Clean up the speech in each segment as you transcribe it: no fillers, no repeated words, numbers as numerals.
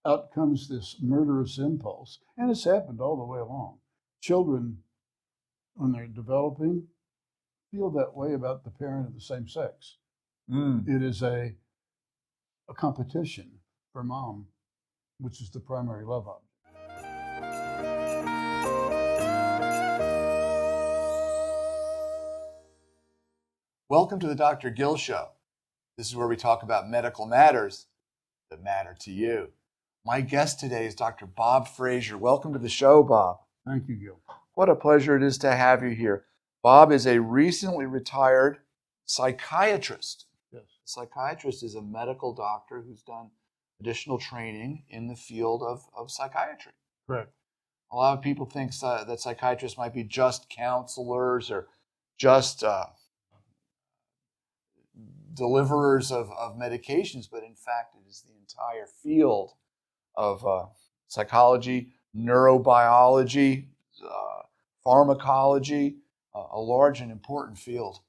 out comes this murderous impulse. And it's happened all the way along. Children, when they're developing, feel that way about the parent of the same sex. It is a competition for mom, which is the primary love object. Welcome to the Dr. Gil Show. This is where we talk about medical matters that matter to you. My guest today is Dr. Bob Frazier. Welcome to the show, Bob. Thank you, Gil. What a pleasure it is to have you here. Bob is a recently retired psychiatrist. Yes. A psychiatrist is a medical doctor who's done additional training in the field of psychiatry. Correct. A lot of people think that psychiatrists might be just counselors or just deliverers of medications, but in fact it is the entire field of psychology, neurobiology, pharmacology, a large and important field.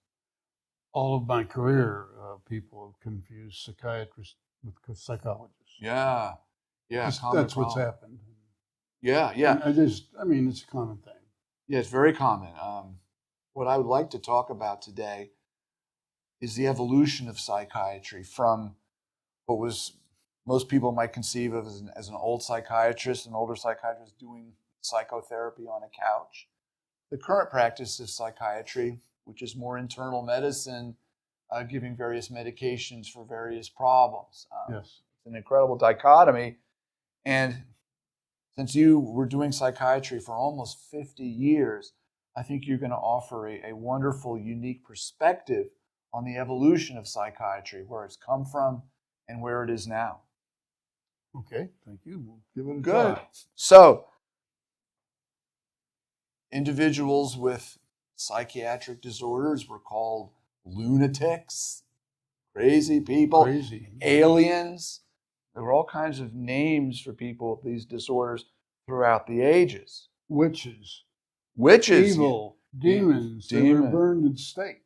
All of my career, people have confused psychiatrists with psychologists. Yeah. That's what's happened. Yeah. And it's a common thing. Yeah, it's very common. What I would like to talk about today is the evolution of psychiatry from what was most people might conceive of as an older psychiatrist doing psychotherapy on a couch. The current practice of psychiatry, which is more internal medicine, giving various medications for various problems. Yes. It's an incredible dichotomy. And since you were doing psychiatry for almost 50 years, I think you're going to offer a wonderful, unique perspective on the evolution of psychiatry, where it's come from and where it is now. Okay, thank you. We'll give it a Good. try. So, individuals with psychiatric disorders were called lunatics, crazy people, Crazy. aliens. There were all kinds of names for people with these disorders throughout the ages. Witches. Evil. Demons. They were burned at stake.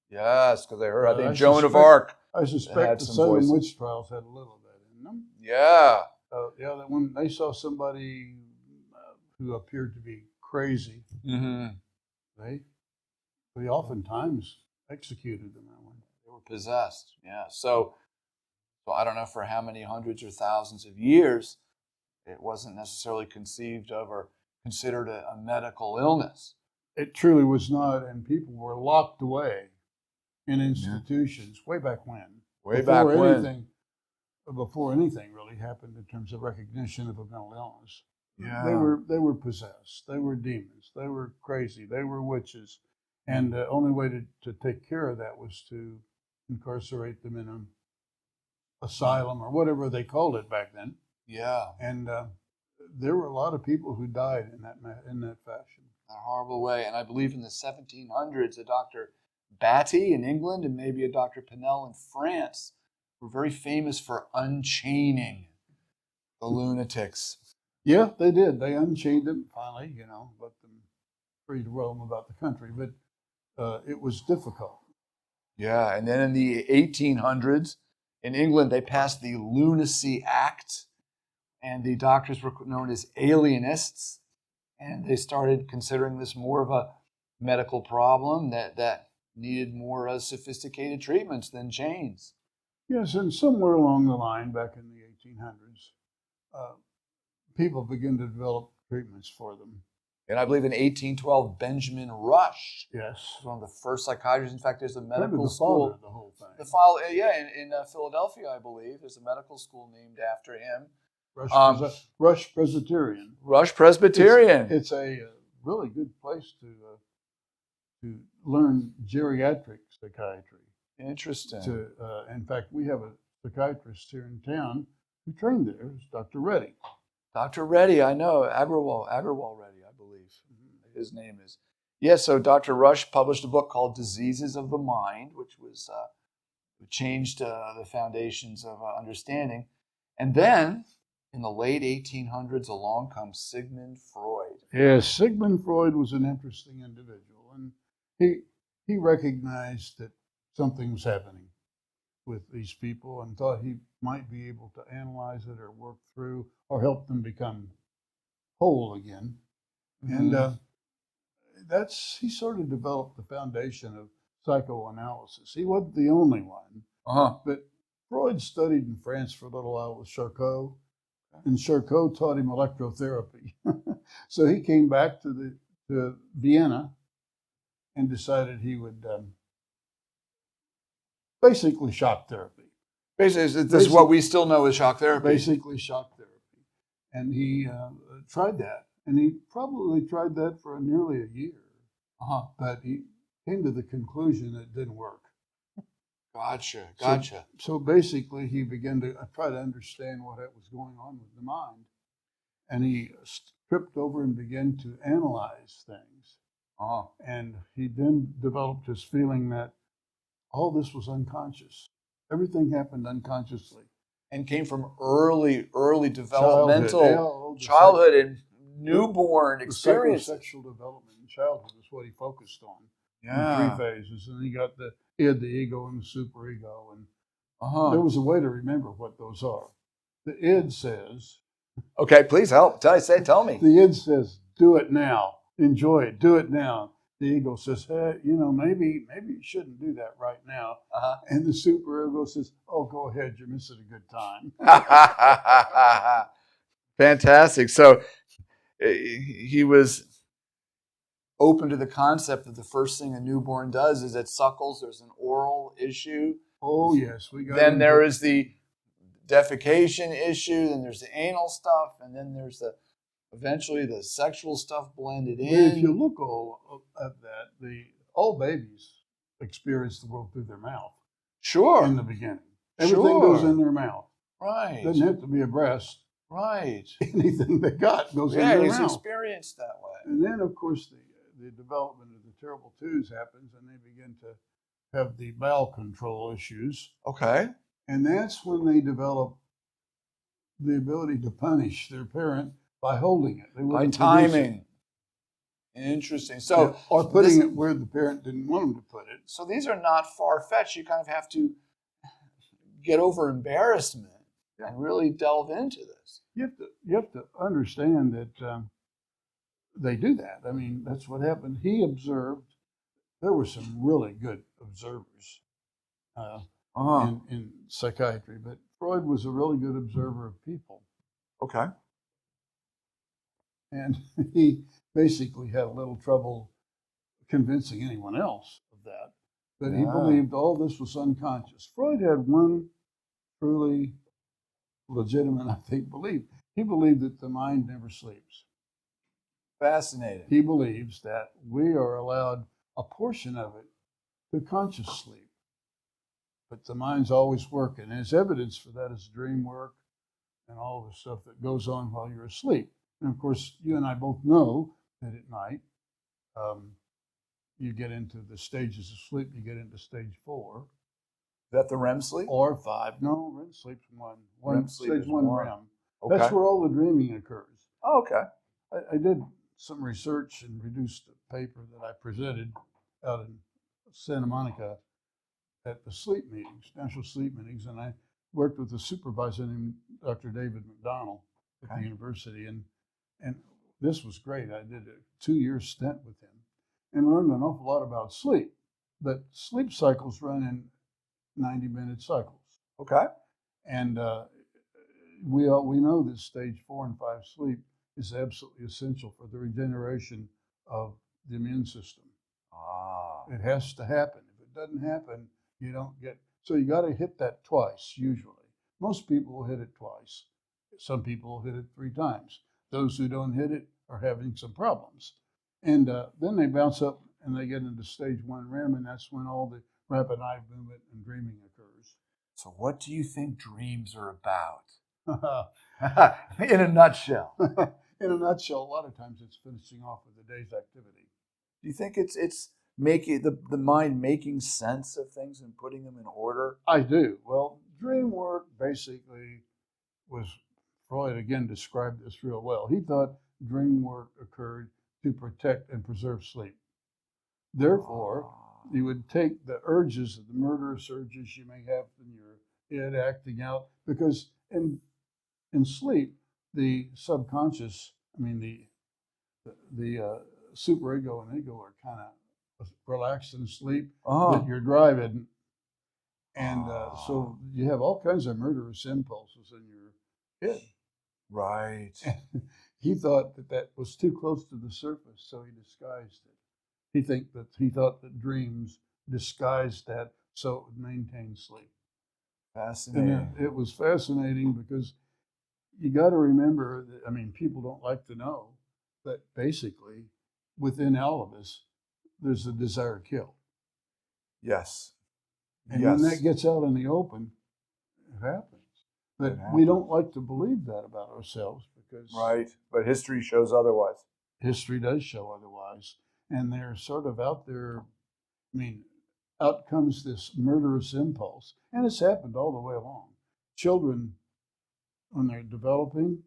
Yes, because I heard, I think I Joan of suspect- Arc. I had suspect the some Salem voices. witch trials had a little of that in them. Yeah. That when they saw somebody who appeared to be crazy, Mm-hmm. they oftentimes executed them that way. They were possessed. Yeah. So I don't know for how many hundreds or thousands of years it wasn't necessarily conceived of or considered a medical illness. It truly was not, and people were locked away in institutions way back when. Before anything really happened in terms of recognition of a mental illness. Yeah. They were possessed. They were demons. They were crazy. They were witches. And the only way to take care of that was to incarcerate them in an asylum or whatever they called it back then. Yeah. And there were a lot of people who died in that fashion. In a horrible way. And I believe in the 1700s, a Dr. Batty in England and maybe a Dr. Pinel in France were very famous for unchaining the lunatics. Yeah, they did. They unchained them finally, let them free to roam about the country. But it was difficult. Yeah, and then in the 1800s, in England, they passed the Lunacy Act, and the doctors were known as alienists, and they started considering this more of a medical problem that needed more sophisticated treatments than chains. Yes, and somewhere along the line, back in the 1800s, people began to develop treatments for them. And I believe in 1812, Benjamin Rush Yes. was one of the first psychiatrists. In fact, there's a medical the school. father of the whole thing. In Philadelphia, I believe, there's a medical school named after him. Rush Presbyterian. Rush Presbyterian. It's a really good place to learn geriatric psychiatry. Interesting. In fact, we have a psychiatrist here in town who trained there. It's Dr. Reddy. Dr. Reddy, I know. Agrawal Reddy, I believe. His name is. Yes, so Dr. Rush published a book called Diseases of the Mind, which was changed the foundations of understanding. And then, in the late 1800s, along comes Sigmund Freud. Yes, Sigmund Freud was an interesting individual, and he recognized that something was happening. with these people and thought he might be able to analyze it or work through or help them become whole again. And he sort of developed the foundation of psychoanalysis. He wasn't the only one, but Freud studied in France for a little while with Charcot, and Charcot taught him electrotherapy. So he came back to Vienna and decided he would basically shock therapy. Basically, this is what we still know as shock therapy. Basically shock therapy. And he tried that. And he probably tried that for nearly a year. But he came to the conclusion that it didn't work. Gotcha. So basically, he began to try to understand what was going on with the mind. And he tripped over and began to analyze things. And he then developed this feeling that all this was unconscious. Everything happened unconsciously. And came from early developmental childhood and newborn experience. Sexual development in childhood is what he focused on. Yeah. In 3 phases. And he had the ego and the superego. And there was a way to remember what those are. The id says, okay, please help. Tell me. The id says, do it now. Enjoy it. Do it now. The ego says, hey, maybe you shouldn't do that right now. And the superego says, oh, go ahead. You're missing a good time. Fantastic. So he was open to the concept that the first thing a newborn does is it suckles. There's an oral issue. Oh, yes. Then there is the defecation issue. Then there's the anal stuff. And then there's eventually the sexual stuff blended in. But if you look at that, all babies experience the world through their mouth. Sure. In the beginning. Everything goes in their mouth. Right. Doesn't have to be a breast. Right. Anything they got goes in their mouth. Yeah, it's experienced that way. And then, of course, the development of the terrible twos happens, and they begin to have the bowel control issues. Okay. And that's when they develop the ability to punish their parent by holding it. By timing. Interesting. So, or putting it where the parent didn't want them to put it. So these are not far-fetched. You kind of have to get over embarrassment and really delve into this. You have to understand that they do that. I mean, that's what happened. He observed. There were some really good observers in psychiatry, but Freud was a really good observer of people. Okay. And he basically had a little trouble convincing anyone else of that. But he believed all this was unconscious. Freud had one truly legitimate, I think, belief. He believed that the mind never sleeps. Fascinating. He believes that we are allowed a portion of it to conscious sleep. But the mind's always working. And his evidence for that is dream work and all the stuff that goes on while you're asleep. And of course, you and I both know that at night, you get into the stages of sleep, you get into stage 4. Is that the REM sleep? Or 5. No, REM sleep's 1. REM sleep stage is 1 1. REM. Okay. That's where all the dreaming occurs. Oh, okay. I did some research and produced a paper that I presented out in Santa Monica at the sleep meetings, national sleep meetings, and I worked with a supervisor named Dr. David McDonald at the university, and this was great. I did a 2-year stint with him and learned an awful lot about sleep. But sleep cycles run in 90-minute cycles. Okay. And we know that stage 4 and 5 sleep is absolutely essential for the regeneration of the immune system. It has to happen. If it doesn't happen, you don't get. So you got to hit that twice, usually. Most people will hit it twice. Some people will hit it 3 times. Those who don't hit it are having some problems. And then they bounce up and they get into stage 1 REM, and that's when all the rapid eye movement and dreaming occurs. So what do you think dreams are about? In a nutshell. In a nutshell, a lot of times it's finishing off with the day's activity. Do you think it's making the mind making sense of things and putting them in order? I do. Well, dream work basically was, Freud again described this real well. He thought dream work occurred to protect and preserve sleep. Therefore, you would take the urges, the murderous urges you may have in your head acting out, because in sleep, the subconscious, I mean the superego and ego are kind of relaxed in sleep, but you're driving, and so you have all kinds of murderous impulses in your head. Right. And he thought that was too close to the surface, so he disguised it. He thought that dreams disguised that so it would maintain sleep. Fascinating. And it was fascinating because you got to remember that, I mean, people don't like to know that basically within all of us, there's a desire to kill. Yes. And when that gets out in the open, it happens. But we don't like to believe that about ourselves because... Right, but history shows otherwise. History does show otherwise. And they're sort of out there, I mean, out comes this murderous impulse. And it's happened all the way along. Children, when they're developing,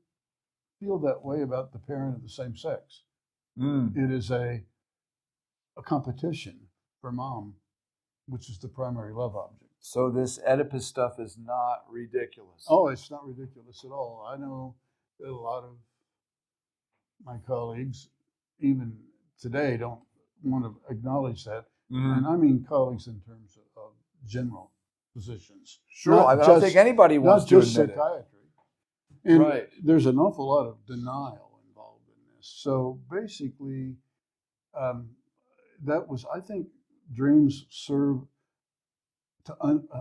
feel that way about the parent of the same sex. It is a competition for mom, which is the primary love object. So this Oedipus stuff is not ridiculous. Oh, it's not ridiculous at all. I know that a lot of my colleagues, even today, don't want to acknowledge that. And I mean colleagues in terms of general physicians. Sure, I don't think anybody wants to admit it. Psychiatry. And there's an awful lot of denial involved in this. So basically, that was, I think, dreams serve to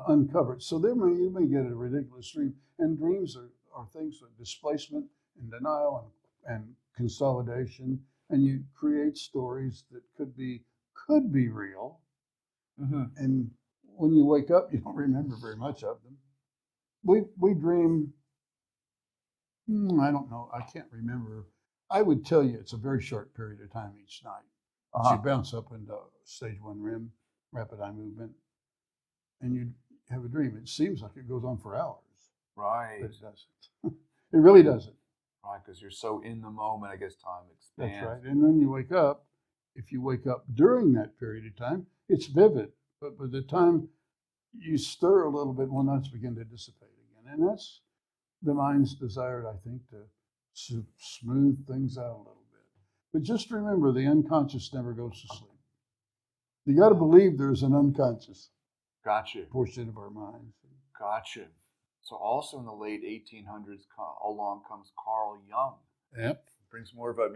uncover it. So you may get a ridiculous dream. And dreams are things of displacement and denial and consolidation. And you create stories that could be real. And when you wake up, you don't remember very much of them. We dream, I don't know, I can't remember. I would tell you it's a very short period of time each night. You bounce up into stage 1 REM, rapid eye movement, and you have a dream. It seems like it goes on for hours. Right. But it doesn't. It really doesn't. Right, because you're so in the moment, I guess time expands. That's right. And then you wake up. If you wake up during that period of time, it's vivid. But by the time you stir a little bit, nuts begin to dissipate again. And that's the mind's desire, I think, to smooth things out a little bit. But just remember, the unconscious never goes to sleep. You got to believe there's an unconscious portion of our minds. Gotcha. So also in the late 1800s, along comes Carl Jung. Yep. Brings more of a,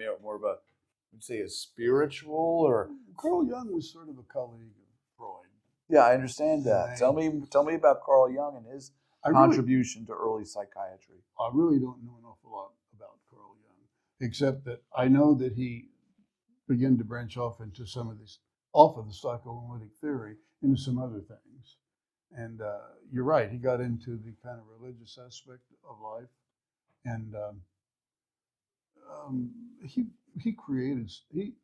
would say a spiritual or... Carl Jung was sort of a colleague of Freud. Yeah, I understand that. Tell me about Carl Jung and his contribution to early psychiatry. I really don't know an awful lot about Carl Jung, except that I know that he began to branch off into some of this, off of the psychoanalytic theory, into some other things. And you're right, he got into the kind of religious aspect of life. And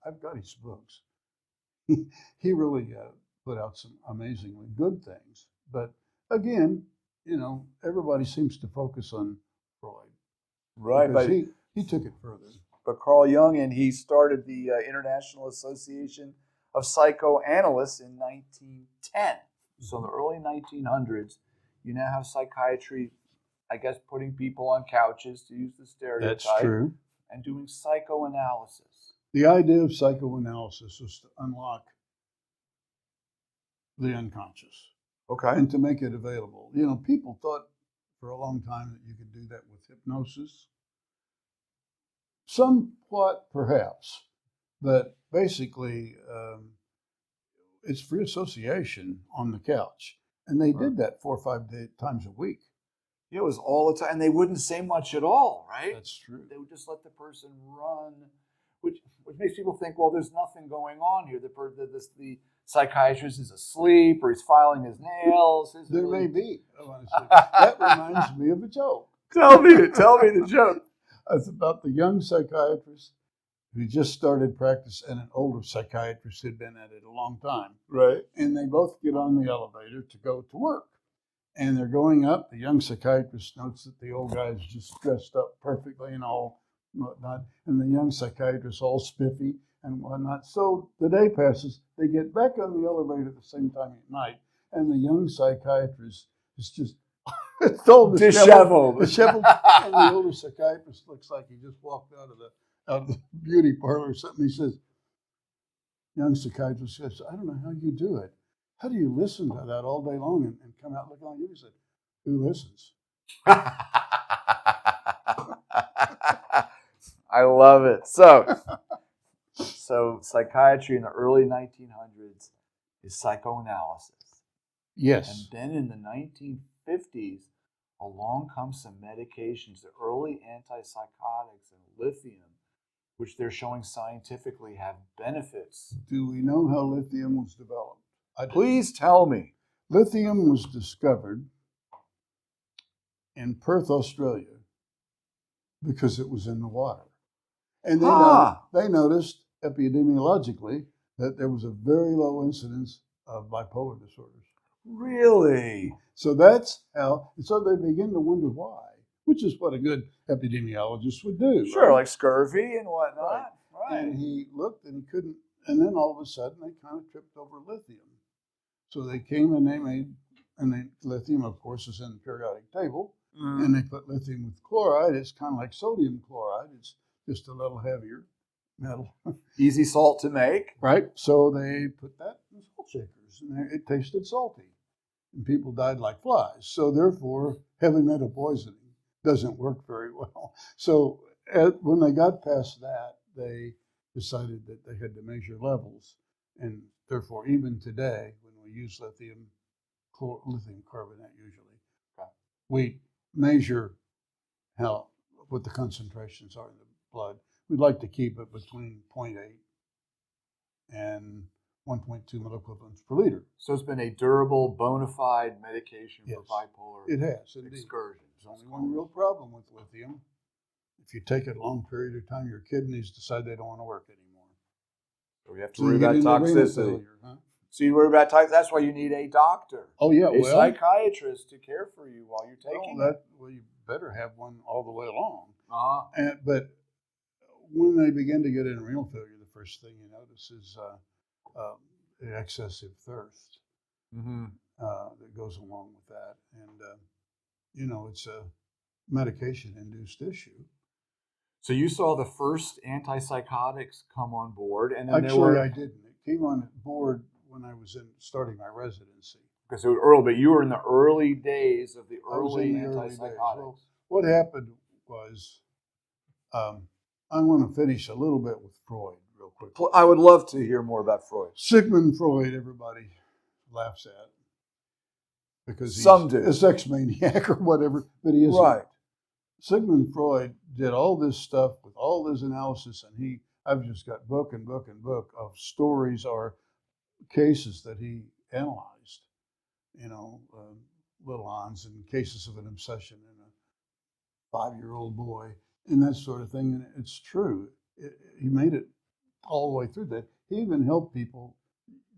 I've got his books. He really put out some amazingly good things. But again, everybody seems to focus on Freud. Right, but he took it further. But Carl Jung, and he started the International Association of Psychoanalysts in 1910. So in the early 1900s, you now have psychiatry, I guess, putting people on couches, to use the stereotype. That's true. And doing psychoanalysis. The idea of psychoanalysis is to unlock the unconscious. Okay. And to make it available. People thought for a long time that you could do that with hypnosis. Somewhat, perhaps. But basically, it's free association on the couch. And they did that 4 or 5 times a week. It was all the time. And they wouldn't say much at all, right? That's true. They would just let the person run, which makes people think, well, there's nothing going on here. The psychiatrist is asleep or he's filing his nails. There may be, honestly. That reminds me of a joke. Tell me the joke. It's about the young psychiatrist who just started practice and an older psychiatrist who'd been at it a long time. Right. And they both get on the elevator to go to work. And they're going up. The young psychiatrist notes that the old guy's just dressed up perfectly and all whatnot. And the young psychiatrist all spiffy. and whatnot. So the day passes. They get back on the elevator at the same time at night, and the young psychiatrist is just it's all Disheveled. disheveled, and the older psychiatrist looks like he just walked out of the beauty parlor or something. He says, young psychiatrist says, I don't know how you do it. How do you listen to that all day long and come out looking like you? He said, who listens? I love it. So psychiatry in the early 1900s is psychoanalysis. Yes. And then in the 1950s, along comes some medications, the early antipsychotics and lithium, which they're showing scientifically have benefits. Do we know how lithium was developed? Please tell me. Lithium was discovered in Perth, Australia, because it was in the water. And they noticed epidemiologically that there was a very low incidence of bipolar disorders. Really? So that's how, and so they begin to wonder why, which is what a good epidemiologist would do. Sure, right? like scurvy and whatnot. Right. And he looked and he couldn't, and then all of a sudden they kind of tripped over lithium. So they came and they made, lithium, of course, is in the periodic table, and they put lithium with chloride. It's kind of like sodium chloride. It's just a little heavier metal. Easy salt to make. Right? So they put that in salt shakers, and it tasted salty. And people died like flies. So therefore, heavy metal poisoning doesn't work very well. So when they got past that, they decided that they had to measure levels. And therefore, even today, when we use lithium carbonate usually, we measure what the concentrations are in the blood. We'd like to keep it between 0.8 and 1.2 milliequivalents per liter. So it's been a durable, bona fide medication for bipolar it has, indeed. excursions. There's only one real problem with lithium. If you take it a long period of time, your kidneys decide they don't want to work anymore. So we have to worry about toxicity. Huh? So you worry about toxicity. That's why you need a doctor. Oh, yeah. A psychiatrist to care for you while you're taking it. Well, you better have one all the way along. Uh-huh. But when they begin to get in renal failure, the first thing you notice is excessive thirst that goes along with that. And, it's a medication-induced issue. So you saw the first antipsychotics come on board, and then Actually, I didn't. It came on board when I was starting my residency. Because it was early, but you were in the early days of the early antipsychotics. Well, what happened was, I want to finish a little bit with Freud real quick. I would love to hear more about Freud. Sigmund Freud, everybody laughs at because he's a sex maniac or whatever, but he isn't. Right. Sigmund Freud did all this stuff with all this analysis, and I've just got book and book and book of stories or cases that he analyzed, little ons and cases of an obsession in a 5-year-old boy and that sort of thing. And it's true. He made it all the way through that. He even helped people.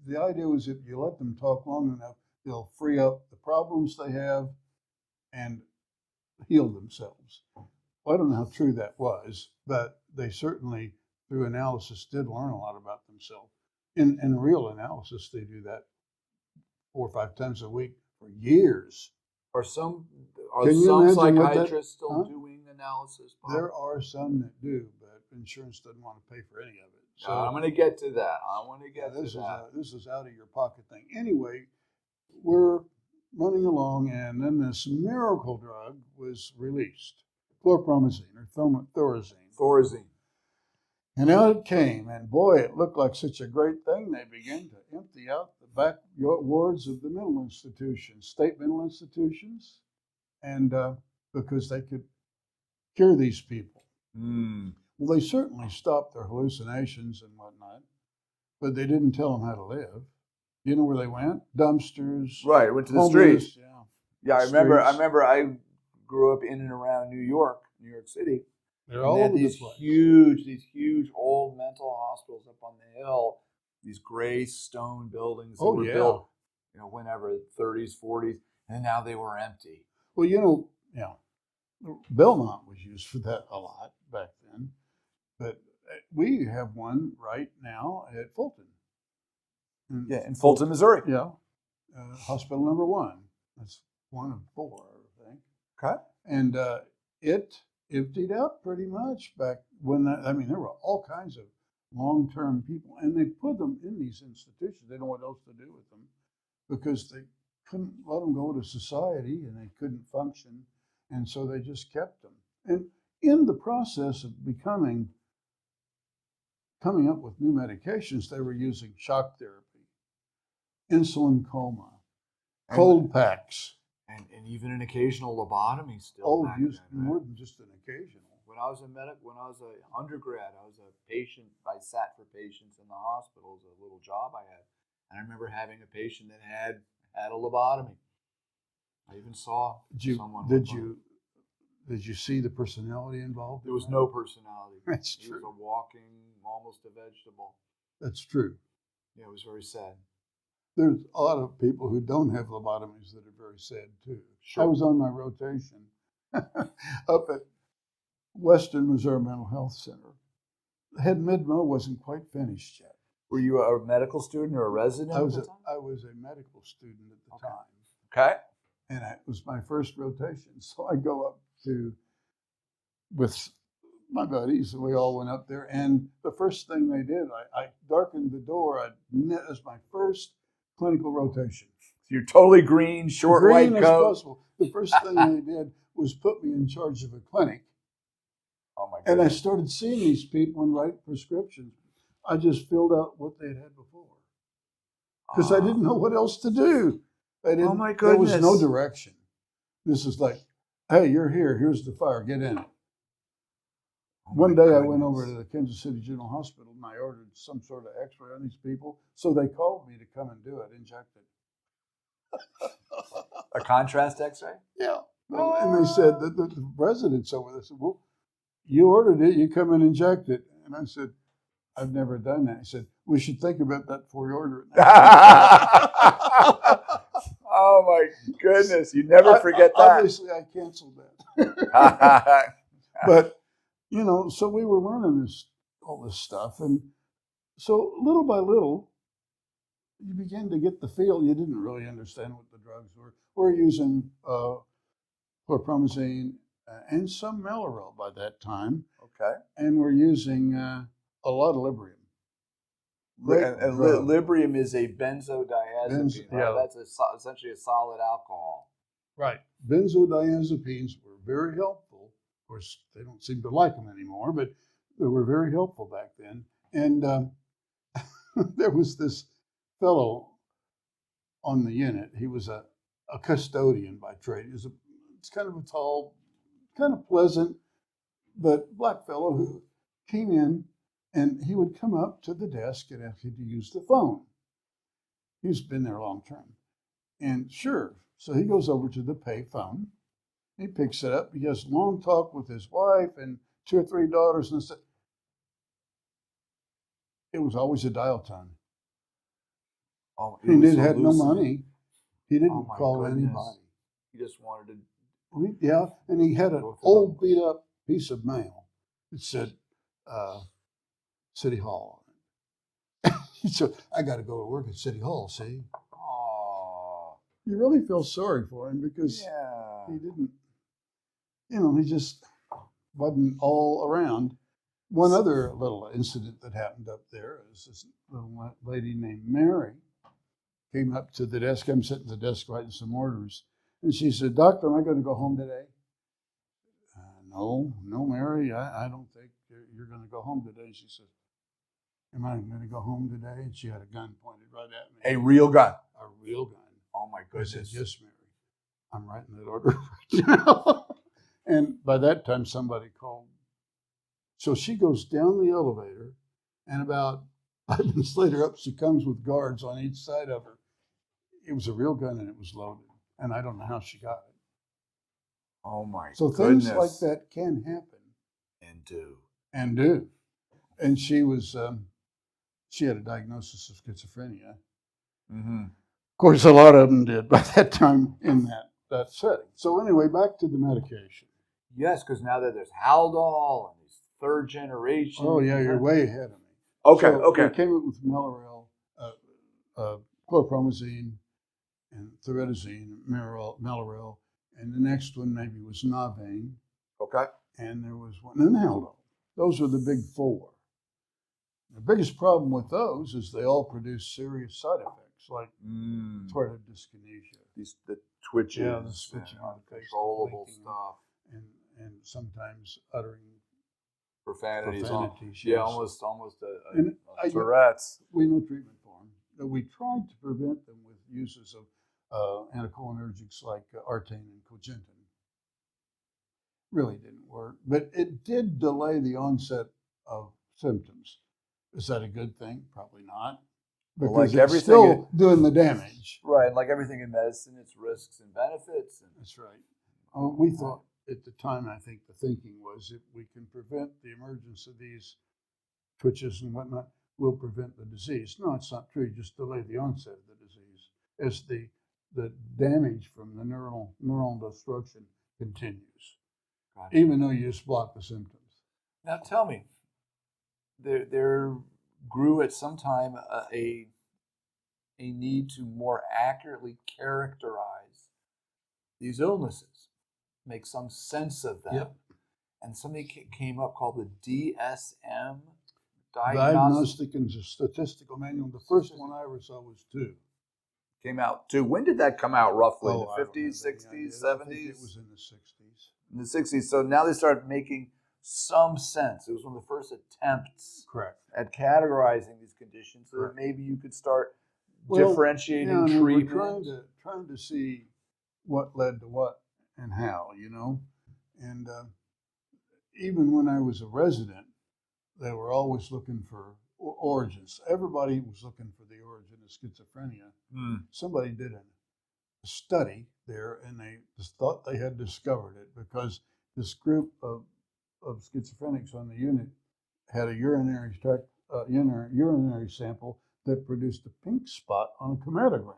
The idea was if you let them talk long enough, they'll free up the problems they have and heal themselves. Well, I don't know how true that was, but they certainly, through analysis, did learn a lot about themselves. In real analysis, they do that 4 or 5 times a week for years. Are some psychiatrists still doing analysis? Bob? There are some that do, but insurance doesn't want to pay for any of it. So I'm going to get to that. This is out of your pocket thing. Anyway, we're running along, and then this miracle drug was released, chlorpromazine or thorazine. And out it came, and boy, it looked like such a great thing. They began to empty out the back wards of the mental institutions, state mental institutions, and because they could cure these people. Well, they certainly stopped their hallucinations and whatnot, but they didn't tell them how to live. You know where they went? Dumpsters. Right, went to the streets. Yeah, I remember. I grew up in and around New York City. They're all over these the place. huge old mental hospitals up on the hill. These gray stone buildings that were built, whenever 30s, 40s, and now they were empty. Well, Belmont was used for that a lot back then, but we have one right now at Fulton. In Fulton, Missouri. Yeah. Hospital number 1. That's 1 of 4, I think. Okay. And it emptied out pretty much back when, there were all kinds of long-term people, and they put them in these institutions. They didn't know what else to do with them because they couldn't let them go to society and they couldn't function. And so they just kept them. And in the process of coming up with new medications, they were using shock therapy, insulin coma, cold packs. And even an occasional lobotomy still. More than just an occasional. When I was an undergrad, I was a patient. I sat for patients in the hospital. It was a little job I had. And I remember having a patient that had a lobotomy. I even saw someone. Did you see the personality involved? There was no personality. That's true. He was a walking, almost a vegetable. That's true. Yeah, it was very sad. There's a lot of people who don't have lobotomies that are very sad too. Sure. I was on my rotation up at Western Missouri Mental Health Center. Head Midmo wasn't quite finished yet. Were you a medical student or a resident I was at the time? I was a medical student at the time. Okay. And it was my first rotation. So I go up with my buddies, and we all went up there. And the first thing they did, I darkened the door. That was my first clinical rotation. You're totally green, short green white as coat. possible. The first thing they did was put me in charge of a clinic. Oh my And I goodness. started seeing these people and write prescriptions. I just filled out what they had before because I didn't know what else to do. Oh my There was goodness. no direction. This is like, hey, you're here. Here's the fire. Get in it. One day I went over to the Kansas City General Hospital and I ordered some sort of x-ray on these people. So they called me to come and do it, inject it. A contrast X-ray? Yeah. Well, and they said that the residents over there said, well, you ordered it, you come and inject it. And I said, I've never done that. He said, we should think about that before you order it. Oh my goodness. You never forget that. Obviously, I canceled that. But, so we were learning all this stuff. And so little by little, you begin to get the feel. You didn't really understand what the drugs were. We're using chlorpromazine and some Mellaril by that time. Okay. And we're using a lot of Librium. And Librium is a benzodiazepine, right? Yeah. That's essentially a solid alcohol. Right. Benzodiazepines were very helpful. Of course, they don't seem to like them anymore, but they were very helpful back then. And there was this fellow on the unit. He was a custodian by trade. It's kind of a tall, kind of pleasant, but black fellow who came in, and he would come up to the desk and ask you to use the phone. He's been there long term. And sure, so he goes over to the pay phone. He picks it up. He has a long talk with his wife and 2 or 3 daughters. And it was always a dial tone. Oh, He had no money. He didn't my call goodness. anybody. He just wanted to. Yeah, and he had an Both of old them. beat up piece of mail. It said City Hall on it. He said, I got to go to work at City Hall, see? Oh. You really feel sorry for him because Yeah. he didn't, he just wasn't all around. One other little incident that happened up there is this little lady named Mary came up to the desk. I'm sitting at the desk writing some orders. And she said, Doctor, am I going to go home today? No, Mary, I don't think you're going to go home today. She said, am I going to go home today? And she had a gun pointed right at me. A real gun. A real gun. Oh my I goodness. said, yes, Mary. I'm writing that order right now. And by that time, somebody called. So she goes down the elevator, and about 5 minutes later, up she comes with guards on each side of her. It was a real gun, and it was loaded. And I don't know how she got it. Oh my So goodness. things like that can happen. And do. And she was, she had a diagnosis of schizophrenia. Mm-hmm. Of course, a lot of them did by that time in that setting. So anyway, back to the medication. Yes, because now that there's Haldol and these third generation. Oh yeah, you're way ahead of me. Okay, So okay. They came up with Mellarel, chlorpromazine, and thoridazine, Mellarel, and the next one maybe was Navane, Okay. and there was one, and Haldol. Those were the big four. The biggest problem with those is they all produce serious side effects, like tardive dyskinesia. The twitches, Yeah, the switching on the face, the uncontrollable blinking, stuff, and sometimes uttering profanities. profanities. Yeah, Yes. almost And Tourette's. we know treatment for them. We tried to prevent them with uses of anticholinergics like Artane and Cogentin. Really didn't work, but it did delay the onset of symptoms. Is that a good thing? Probably not, because Like it's everything still doing the damage. Right, like everything in medicine, it's risks and benefits. That's right. We thought at the time, I think the thinking was, if we can prevent the emergence of these twitches and whatnot, we'll prevent the disease. No, it's not true. You just delay the onset of the disease as the damage from the neural destruction continues, even though you just block the symptoms. Now tell me, there grew at some time a need to more accurately characterize these illnesses, make some sense of them. Yep. And something came up called the DSM, Diagnostic and Statistical Manual. The first one I ever saw was 2. Came out too. When did that come out roughly? Oh, The 50s, 60s, 70s? I think it was in the 60s. In the 60s. So now they started making some sense. It was one of the first attempts Correct. at categorizing these conditions so that maybe you could start differentiating treatment. We were trying to see what led to what and how, and even when I was a resident, they were always looking for origins. Everybody was looking for the origin of schizophrenia. Somebody did a study there, and they just thought they had discovered it because this group of schizophrenics on the unit had a urinary sample that produced a pink spot on a chromatogram.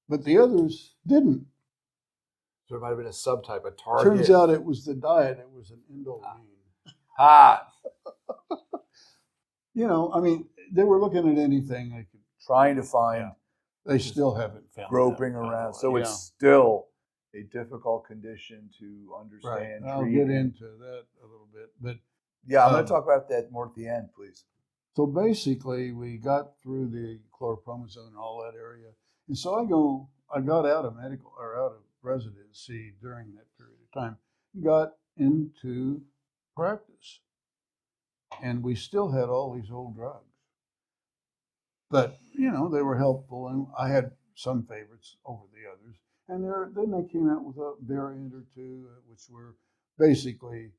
But the others didn't. So it might have been a subtype, a target. Turns out it was the diet. It was an indoline. They were looking at anything they could. Trying to find. They still haven't found. Groping around. So it's still a difficult condition to understand. Right. I'll get into that a little bit, but yeah, I'm going to talk about that more at the end, please. So basically, we got through the chlorpromazine and all that area, and so I got out of residency during that period of time, got into practice, and we still had all these old drugs, but they were helpful, and I had some favorites over the others. And then they came out with a variant or two, which were basically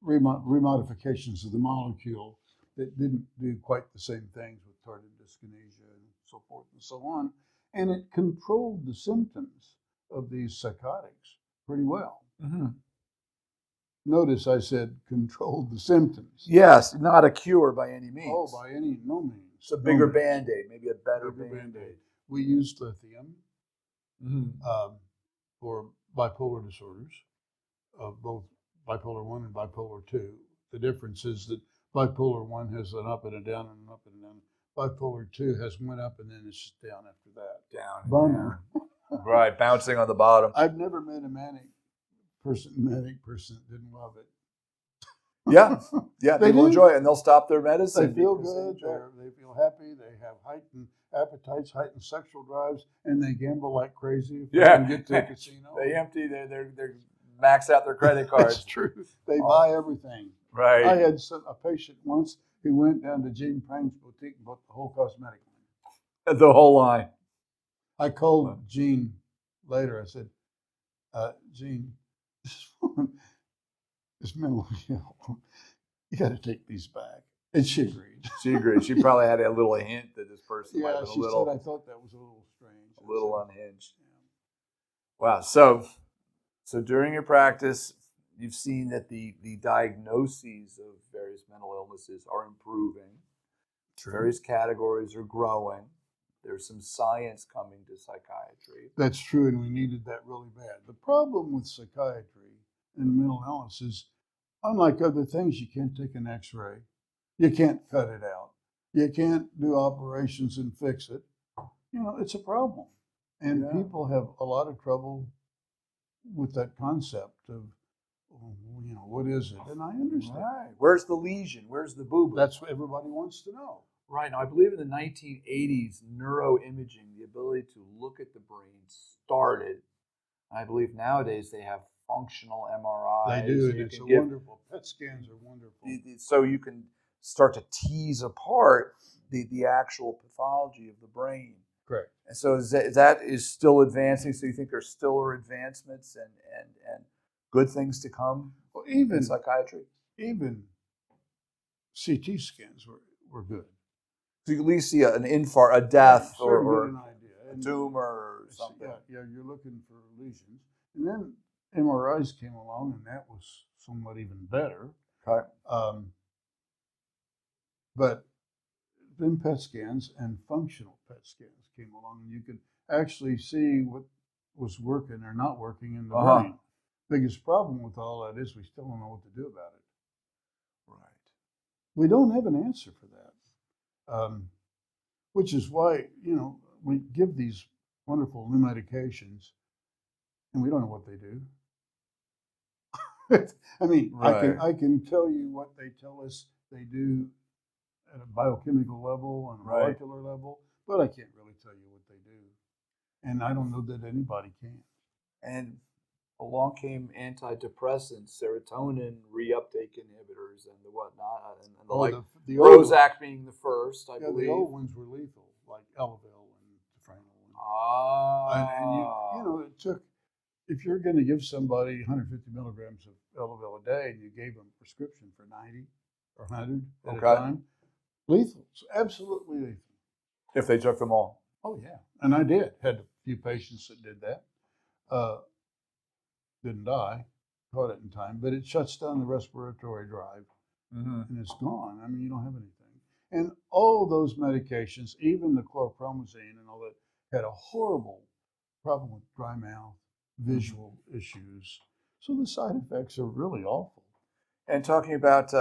remodifications of the molecule that didn't do quite the same things with tardive dyskinesia and so forth and so on. And it controlled the symptoms of these psychotics pretty well. Mm-hmm. Notice I said controlled the symptoms. Yes, not a cure by any means. Oh, by no means. It's a bigger Band-Aid, maybe a better Band-Aid. We used lithium for bipolar disorders, both bipolar 1 and bipolar 2. The difference is that bipolar 1 has an up and a down and an up and a down. Bipolar 2 has went up and then it's down after that. Down. Bummer. Right, bouncing on the bottom. I've never met a manic person that didn't love it. Yeah, people enjoy it, and they'll stop their medicine. They feel good, they feel happy, they have heightened appetites, heightened sexual drives, and they gamble like crazy if they can get to a casino. They empty, they max out their credit cards. That's true. They buy everything. Right. I had a patient once who went down to Jean Prang's boutique and bought the whole cosmetic line. The whole line. I called Jean later. I said, Jean, this mental health, you got to take these back. And she agreed. She agreed. She probably had a little hint that this person might have been she said, I thought that was a little strange. A little unhinged. Yeah. Wow. So during your practice, you've seen that the diagnoses of various mental illnesses are improving. True. Various categories are growing. There's some science coming to psychiatry. That's true, and we needed that really bad. The problem with psychiatry and mental illness is unlike other things, you can't take an X-ray, you can't cut it out, you can't do operations and fix it. You know, it's a problem, and Yeah. people have a lot of trouble with that concept of, you know, what is it? And I understand. Right. Where's the lesion? Where's the boo-boo? That's what everybody wants to know. Right. Now, I believe in the 1980s, neuroimaging, the ability to look at the brain, started. I believe nowadays they have functional MRIs. They do, and it's wonderful. PET scans are wonderful. So you can start to tease apart the actual pathology of the brain. Correct. And so that is still advancing. So you think there still are advancements and good things to come Well, even in psychiatry? even CT scans were good. So you at least see an infarct, a death, Sort of or get an idea. a tumor or something. Yeah, you're looking for lesions. And then MRIs came along, and that was somewhat even better. Okay. But then PET scans and functional PET scans came along, and you could actually see what was working or not working in the brain. Biggest problem with all that is we still don't know what to do about it. Right. We don't have an answer for that, which is why, you know, we give these wonderful new medications, and we don't know what they do. I mean, Right. I can tell you what they tell us they do at a biochemical level and a molecular level, but I can't really tell you what they do. And I don't know that anybody can. And along came antidepressants, serotonin reuptake inhibitors, and the whatnot, and the like. The old Prozac being the first, I believe. The old ones were lethal, like Elavil and Frazier. And you know, it took, if you're going to give somebody 150 milligrams of Elavil a day and you gave them a prescription for 90 or 100 at a time, lethal, absolutely lethal. If they took them all. Oh, yeah. And I did. Had a few patients that did that. Didn't die, caught it in time, but it shuts down the respiratory drive, and it's gone. I mean, you don't have anything. And all those medications, even the chlorpromazine and all that, had a horrible problem with dry mouth, visual issues. So the side effects are really awful. And talking about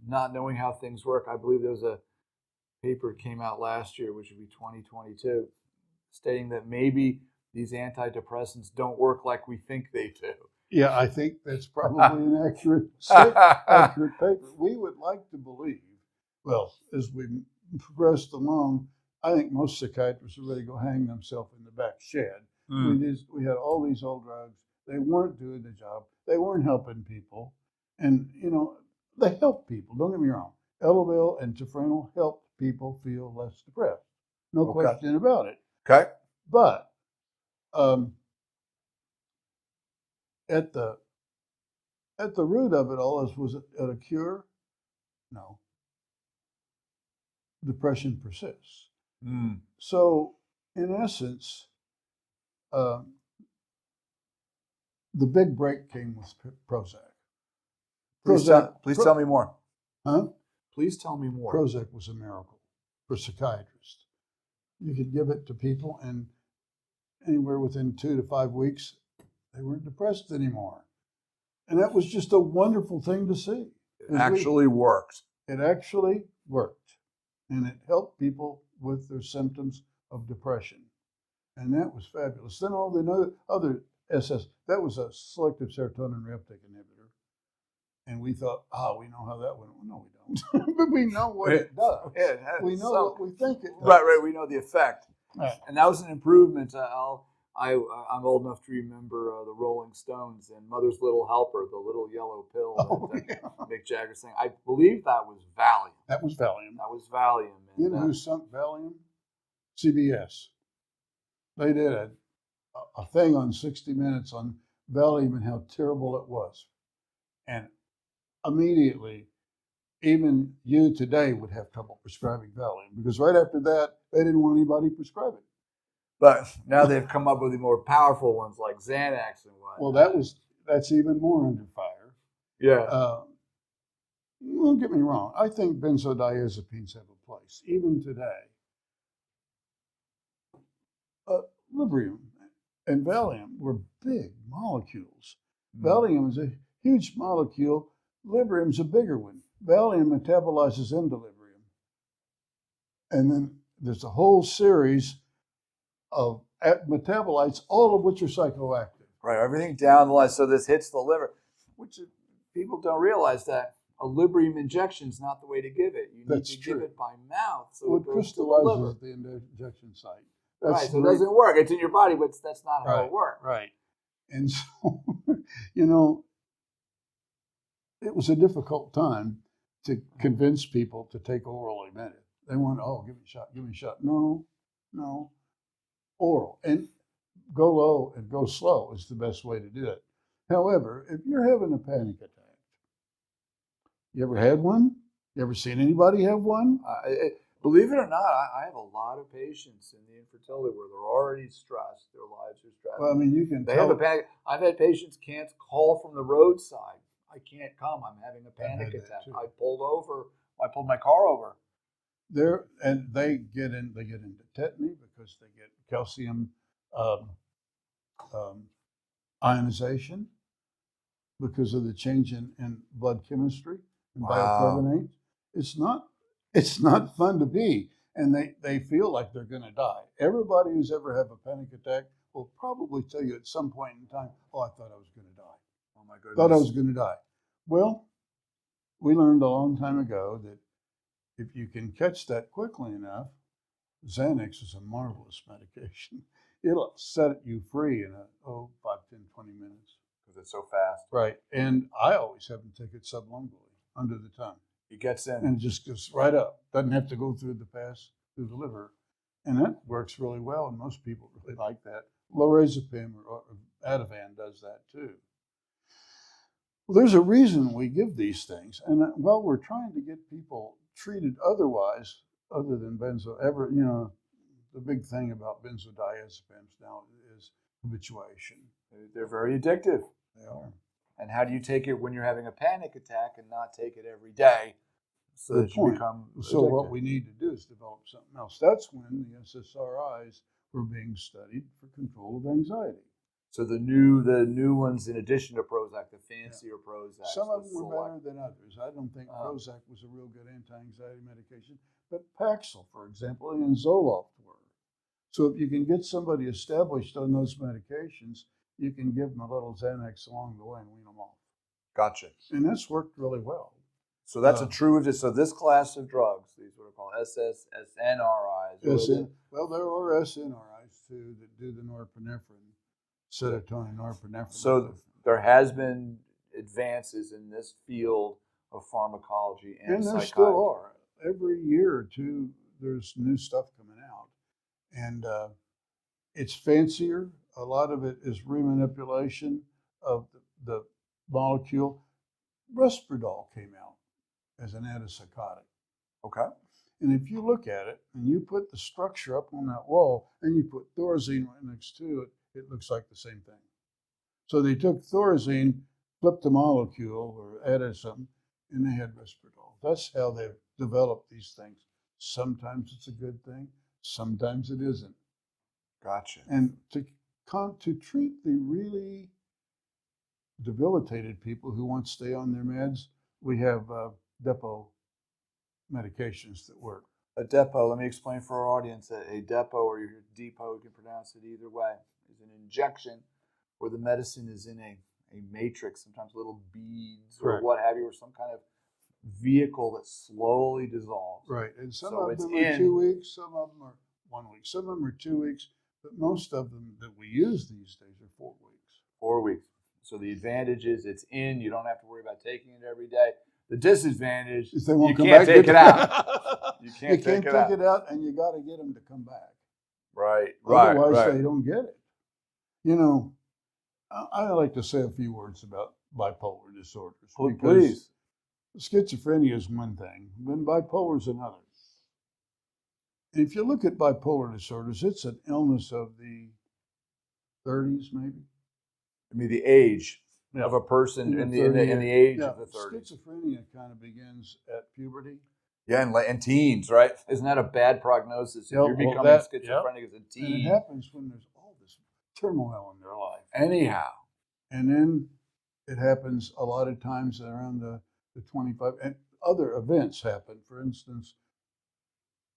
not knowing how things work, I believe there was a paper that came out last year, which would be 2022, stating that maybe these antidepressants don't work like we think they do. Yeah, I think that's probably an accurate paper. We would like to believe, well, as we progressed along, I think most psychiatrists are ready to go hang themselves in the back shed. We had all these old drugs. They weren't doing the job. They weren't helping people. And, you know, they help people. Don't get me wrong. Elavil and Tafranil helped people feel less depressed. No question about it. Okay. But at the root of it all was it a cure? No. Depression persists. So, in essence, the big break came with Prozac. Please tell me more. Huh? Please tell me more. Prozac was a miracle for psychiatrists. You could give it to people, and anywhere within 2 to 5 weeks, they weren't depressed anymore. And that was just a wonderful thing to see. It actually worked. It actually worked. And it helped people with their symptoms of depression. And that was fabulous. Then all the other SS, that was a selective serotonin reuptake inhibitor. And we thought, we know how that went. Well, no, we don't. But we know what it does. Yeah, we know what we think it does. Right, we know the effect. Right. And that was an improvement. I'm old enough to remember the Rolling Stones and Mother's Little Helper, the little yellow pill that Mick Jagger sang. I believe that was Valium. That was Valium. And, you know who sunk Valium? CBS. They did a thing on 60 Minutes on Valium and how terrible it was. And immediately, even you today would have trouble prescribing Valium, because right after that, they didn't want anybody to prescribe it. But now they've come up with the more powerful ones like Xanax and whatnot. Well, that's even more under fire. Yeah. Don't get me wrong. I think benzodiazepines have a place, even today. Librium and Valium were big molecules. Valium is a huge molecule Librium's a bigger one. Valium metabolizes into Librium. And then there's a whole series of metabolites, all of which are psychoactive. Right, everything down the line. So this hits the liver, which people don't realize that a Librium injection is not the way to give it. You need to give it by mouth. So it crystallizes at the injection site. Right, so it doesn't work. It's in your body, but that's not how it works. Right. And so, you know, it was a difficult time to convince people to take oral emetic. They want, oh, give me a shot. No. Oral. And go low and go slow is the best way to do it. However, if you're having a panic attack, you ever had one? You ever seen anybody have one? Believe it or not, I have a lot of patients in the infertility where they're already stressed. Their lives are stressed. Well, I mean, you can. They have a panic. I've had patients can't call from the roadside. I can't come. I'm having a panic attack. I pulled over. I pulled my car over. They get into tetany because they get calcium ionization because of the change in blood chemistry and bicarbonate. It's not fun to be, and they feel like they're going to die. Everybody who's ever had a panic attack will probably tell you at some point in time, oh, I thought I was going to die. Oh my goodness. Thought I was going to die. Well, we learned a long time ago that if you can catch that quickly enough, Xanax is a marvelous medication. It'll set you free in 5, 10, 20 minutes. Because it's so fast. Right. And I always have them take it sublingually, under the tongue. It gets in. And it just goes right up. Doesn't have to go through the liver. And that works really well, and most people really like that. Lorazepam or Ativan does that too. Well, there's a reason we give these things. And we're trying to get people treated otherwise, other than the big thing about benzodiazepams now is habituation. They're very addictive. They are. And how do you take it when you're having a panic attack and not take it every day so that you become addicted? So what we need to do is develop something else. That's when the SSRIs were being studied for control of anxiety. So the new ones, in addition to Prozac, the fancier Prozac. Some of them were better than others. I don't think Prozac was a real good anti-anxiety medication, but Paxil, for example, and Zoloft were. So if you can get somebody established on those medications, you can give them a little Xanax along the way and wean them off. Gotcha. And that's worked really well. So that's so this class of drugs, these what are called SNRIs. Well, there are SNRIs too that do the norepinephrine, serotonin, norepinephrine. So there has been advances in this field of pharmacology and psychiatry. There still are. Every year or two, there's new stuff coming out. And it's fancier. A lot of it is remanipulation of the molecule. Risperdal came out as an antipsychotic. Okay. And if you look at it and you put the structure up on that wall and you put Thorazine right next to it, it looks like the same thing. So they took Thorazine, flipped the molecule or added something, and they had Risperdal. That's how they've developed these things. Sometimes it's a good thing. Sometimes it isn't. Gotcha. And to treat the really debilitated people who want to stay on their meds, we have depot medications that work. A depot, let me explain for our audience, a depot or your depot, you can pronounce it either way, is an injection where the medicine is in a matrix, sometimes little beads or what have you, or some kind of vehicle that slowly dissolves. Right, and some of them are 2 weeks, some of them are 1 week, some of them are 2 weeks, but most of them that we use these days are 4 weeks. 4 weeks. So the advantage is it's in, you don't have to worry about taking it every day. The disadvantage is you can't take it out. You can't take it out, and you got to get them to come back. Right, Otherwise, they don't get it. You know, I like to say a few words about bipolar disorders. Please. Schizophrenia is one thing, then bipolar is another. And if you look at bipolar disorders, it's an illness of the 30s, maybe. I mean, the age of a person in the age of the 30s. Schizophrenia kind of begins at puberty. Yeah, and teens, right? Isn't that a bad prognosis? If you're becoming schizophrenic as a teen. And it happens when there's all this turmoil in their life. Anyhow. And then it happens a lot of times around the the 25, and other events happen. For instance,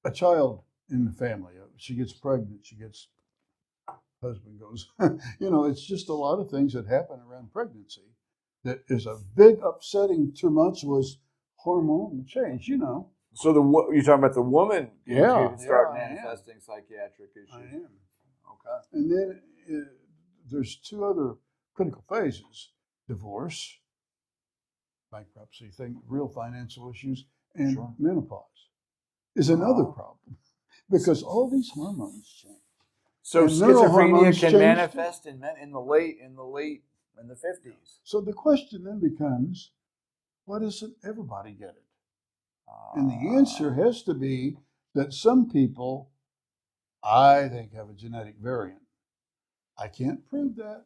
a child in the family, she gets pregnant, she gets, husband goes, it's just a lot of things that happen around pregnancy that is a big upsetting, tumultuous hormonal change, So you're talking about the woman Yeah, can start yeah, I am. manifesting psychiatric issues. I am. Okay. And then there's two other critical phases: divorce, bankruptcy, real financial issues, and Sure. menopause is another problem because all these hormones change. So And schizophrenia neurohormones can change manifest in the 50s. So the question then becomes, why doesn't everybody get it? And the answer has to be that some people, I think, have a genetic variant. I can't prove that,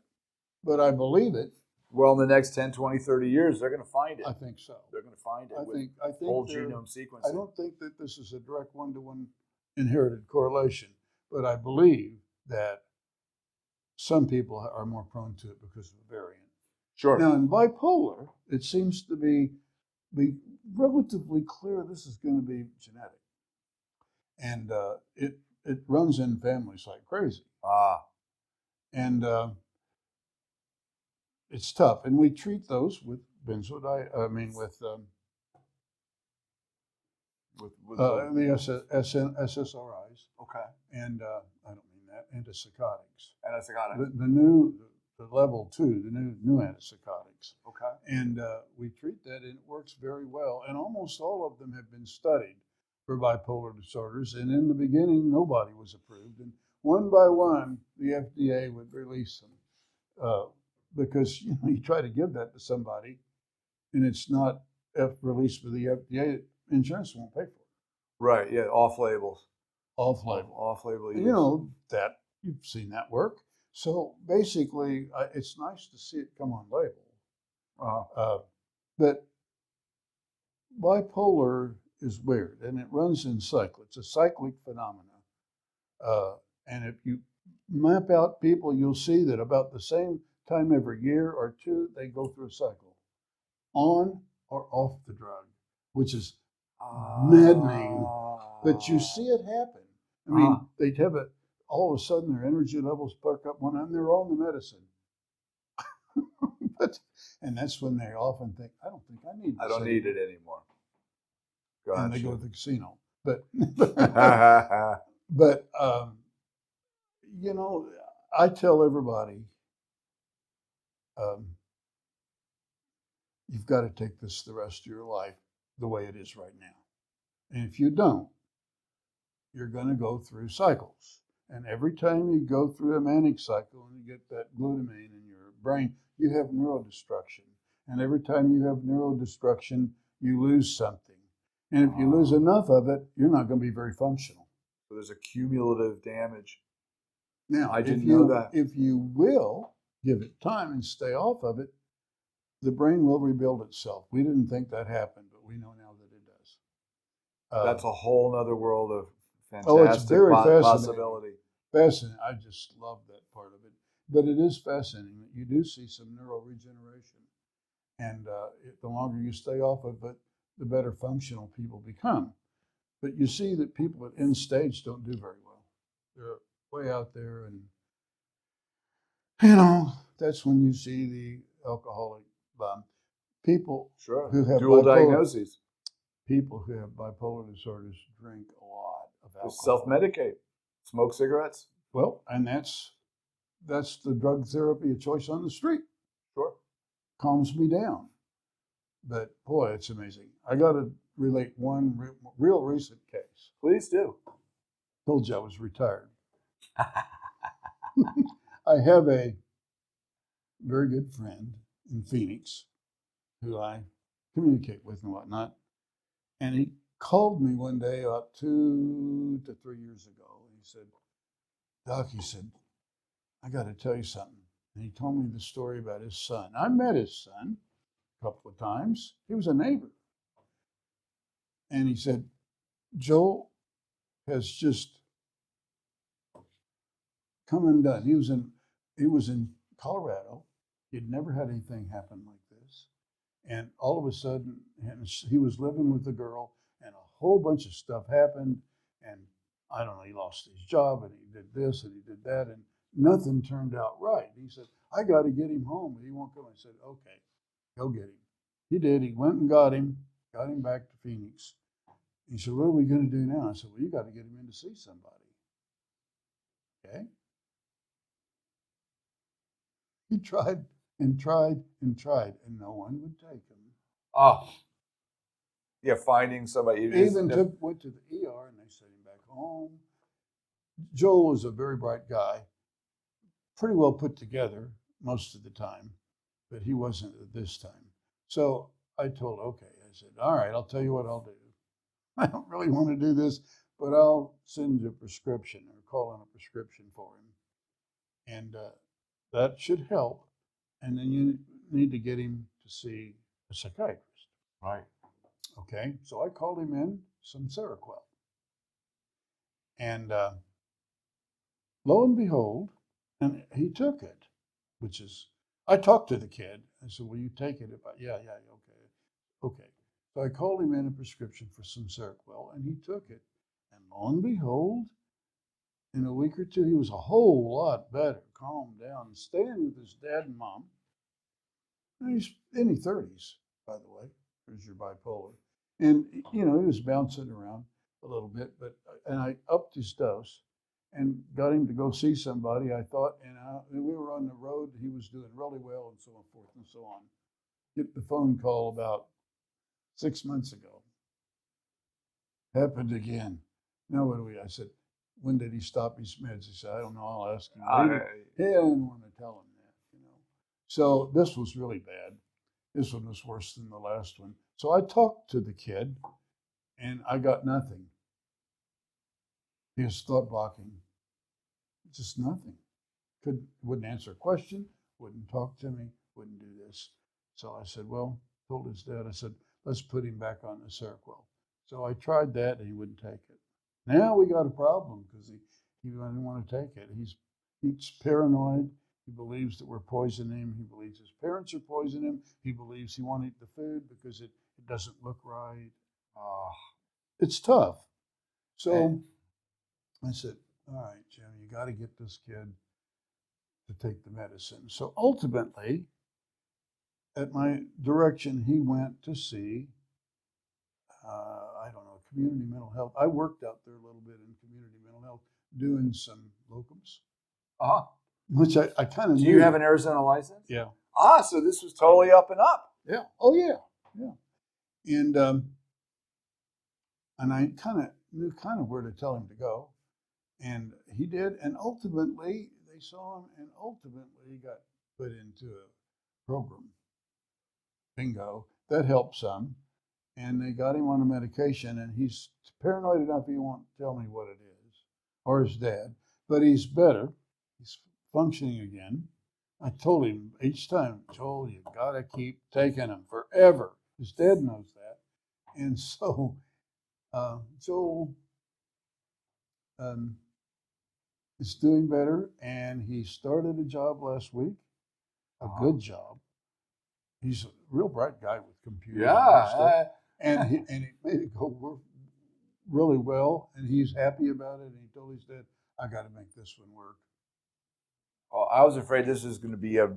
but I believe it. Well, in the next 10, 20, 30 years, they're going to find it. I think so. They're going to find it I with think whole genome sequencing. I don't think that this is a direct one-to-one inherited correlation, but I believe that some people are more prone to it because of the variant. Sure. Now, in bipolar, it seems to be relatively clear this is going to be genetic, and it runs in families like crazy. And it's tough, and we treat those with the SSRIs. Okay. And I don't mean that, antipsychotics. Antipsychotics. The level 2, the new antipsychotics. Okay. And we treat that, and it works very well. And almost all of them have been studied for bipolar disorders. And in the beginning, nobody was approved. And one by one, the FDA would release them because you try to give that to somebody, and it's not released by the FDA. Insurance won't pay for it. Right. Yeah. Off-label. Off-label use. That you've seen that work. So basically, it's nice to see it come on label. But bipolar is weird, and it runs in cycles. It's a cyclic phenomena. And if you map out people, you'll see that about the same time every year or two, they go through a cycle, on or off the drug, which is maddening. But you see it happen. I mean, they'd have it, all of a sudden their energy levels perk up one time, they're on the medicine. And that's when they often think, I don't think I need this. I don't need it anymore. Gotcha. And they go to the casino. But I tell everybody, you've got to take this the rest of your life the way it is right now. And if you don't, you're going to go through cycles. And every time you go through a manic cycle and you get that glutamine in your brain, you have neurodestruction. And every time you have neurodestruction, you lose something. And if you lose enough of it, you're not going to be very functional. So there's a cumulative damage. Now, I didn't know that. If you will give it time and stay off of it, the brain will rebuild itself. We didn't think that happened, but we know now that it does. That's a whole other world of fantastic it's very possibility. Fascinating. I just love that part of it. But it is fascinating that you do see some neuroregeneration. And the longer you stay off of it, the better functional people become. But you see that people at end stage don't do very well. They're way out there, and that's when you see the alcoholic people who have dual diagnoses. People who have bipolar disorders drink a lot of alcohol. Self-medicate, smoke cigarettes. Well, and that's the drug therapy of choice on the street. Sure. Calms me down. But boy, it's amazing. I got to relate one real recent case. Please do. Told you I was retired. I have a very good friend in Phoenix who I communicate with and whatnot. And he called me one day about 2 to 3 years ago. And he said, Doc, I got to tell you something. And he told me the story about his son. I met his son a couple of times. He was a neighbor. And he said, Joel has just come undone. He was in Colorado. He'd never had anything happen like this. And all of a sudden, and he was living with the girl, and a whole bunch of stuff happened. And I don't know, he lost his job, and he did this, and he did that, and nothing turned out right. He said, I got to get him home, but he won't come. I said, okay, go get him. He did. He went and got him back to Phoenix. He said, what are we going to do now? I said, well, you got to get him in to see somebody. Okay. He tried and tried and tried, and no one would take him. Oh, yeah, finding somebody. Even went to the ER, and they sent him back home. Joel was a very bright guy, pretty well put together most of the time, but he wasn't at this time. So I told, okay, I said, all right, I'll tell you what I'll do. I don't really want to do this, but I'll send you a prescription or call in a prescription for him. And that should help. And then you need to get him to see a psychiatrist. Right. Okay, so I called him in some Seroquel. And lo and behold, and he took it, which is, I talked to the kid. I said, will you take it? Yeah, okay. So I called him in a prescription for some Seroquel, and he took it. And lo and behold, in a week or two, he was a whole lot better, calmed down, staying with his dad and mom. And he's in his 30s, by the way, because you're bipolar. And, he was bouncing around a little bit, and I upped his dose and got him to go see somebody, I thought, and we were on the road. He was doing really well, and so forth and so on. Get the phone call about 6 months ago. Happened again. Now what do we? I said, when did he stop his meds? He said, I don't know. I'll ask him. He didn't want to tell him that, So this was really bad. This one was worse than the last one. So I talked to the kid, and I got nothing. He was thought blocking. Just nothing. Wouldn't answer a question, wouldn't talk to me, wouldn't do this. So I said, well, told his dad, I said, let's put him back on the Seroquel. So I tried that, and he wouldn't take it. Now we got a problem because he didn't want to take it. He's paranoid. He believes that we're poisoning him. He believes his parents are poisoning him. He believes he won't eat the food because it doesn't look right. It's tough. So I said, all right, Jim, you got to get this kid to take the medicine. So ultimately, at my direction, he went to see, community mental health. I worked out there a little bit in community mental health, doing some locums. Which I kind of knew. Do you have an Arizona license? Yeah. So this was totally up and up. Yeah. Oh, yeah. And I kind of knew where to tell him to go. And he did. And ultimately, they saw him, and ultimately he got put into a program. Bingo. That helped some. And they got him on a medication, and he's paranoid enough he won't tell me what it is, or his dad. But he's better. He's functioning again. I told him each time, Joel, you got to keep taking him forever. His dad knows that. And so Joel is doing better, and he started a job last week, a good job. He's a real bright guy with computers. Yeah. And he made it go really well, and he's happy about it. And he told his dad, I got to make this one work. Oh, I was afraid this was going to be a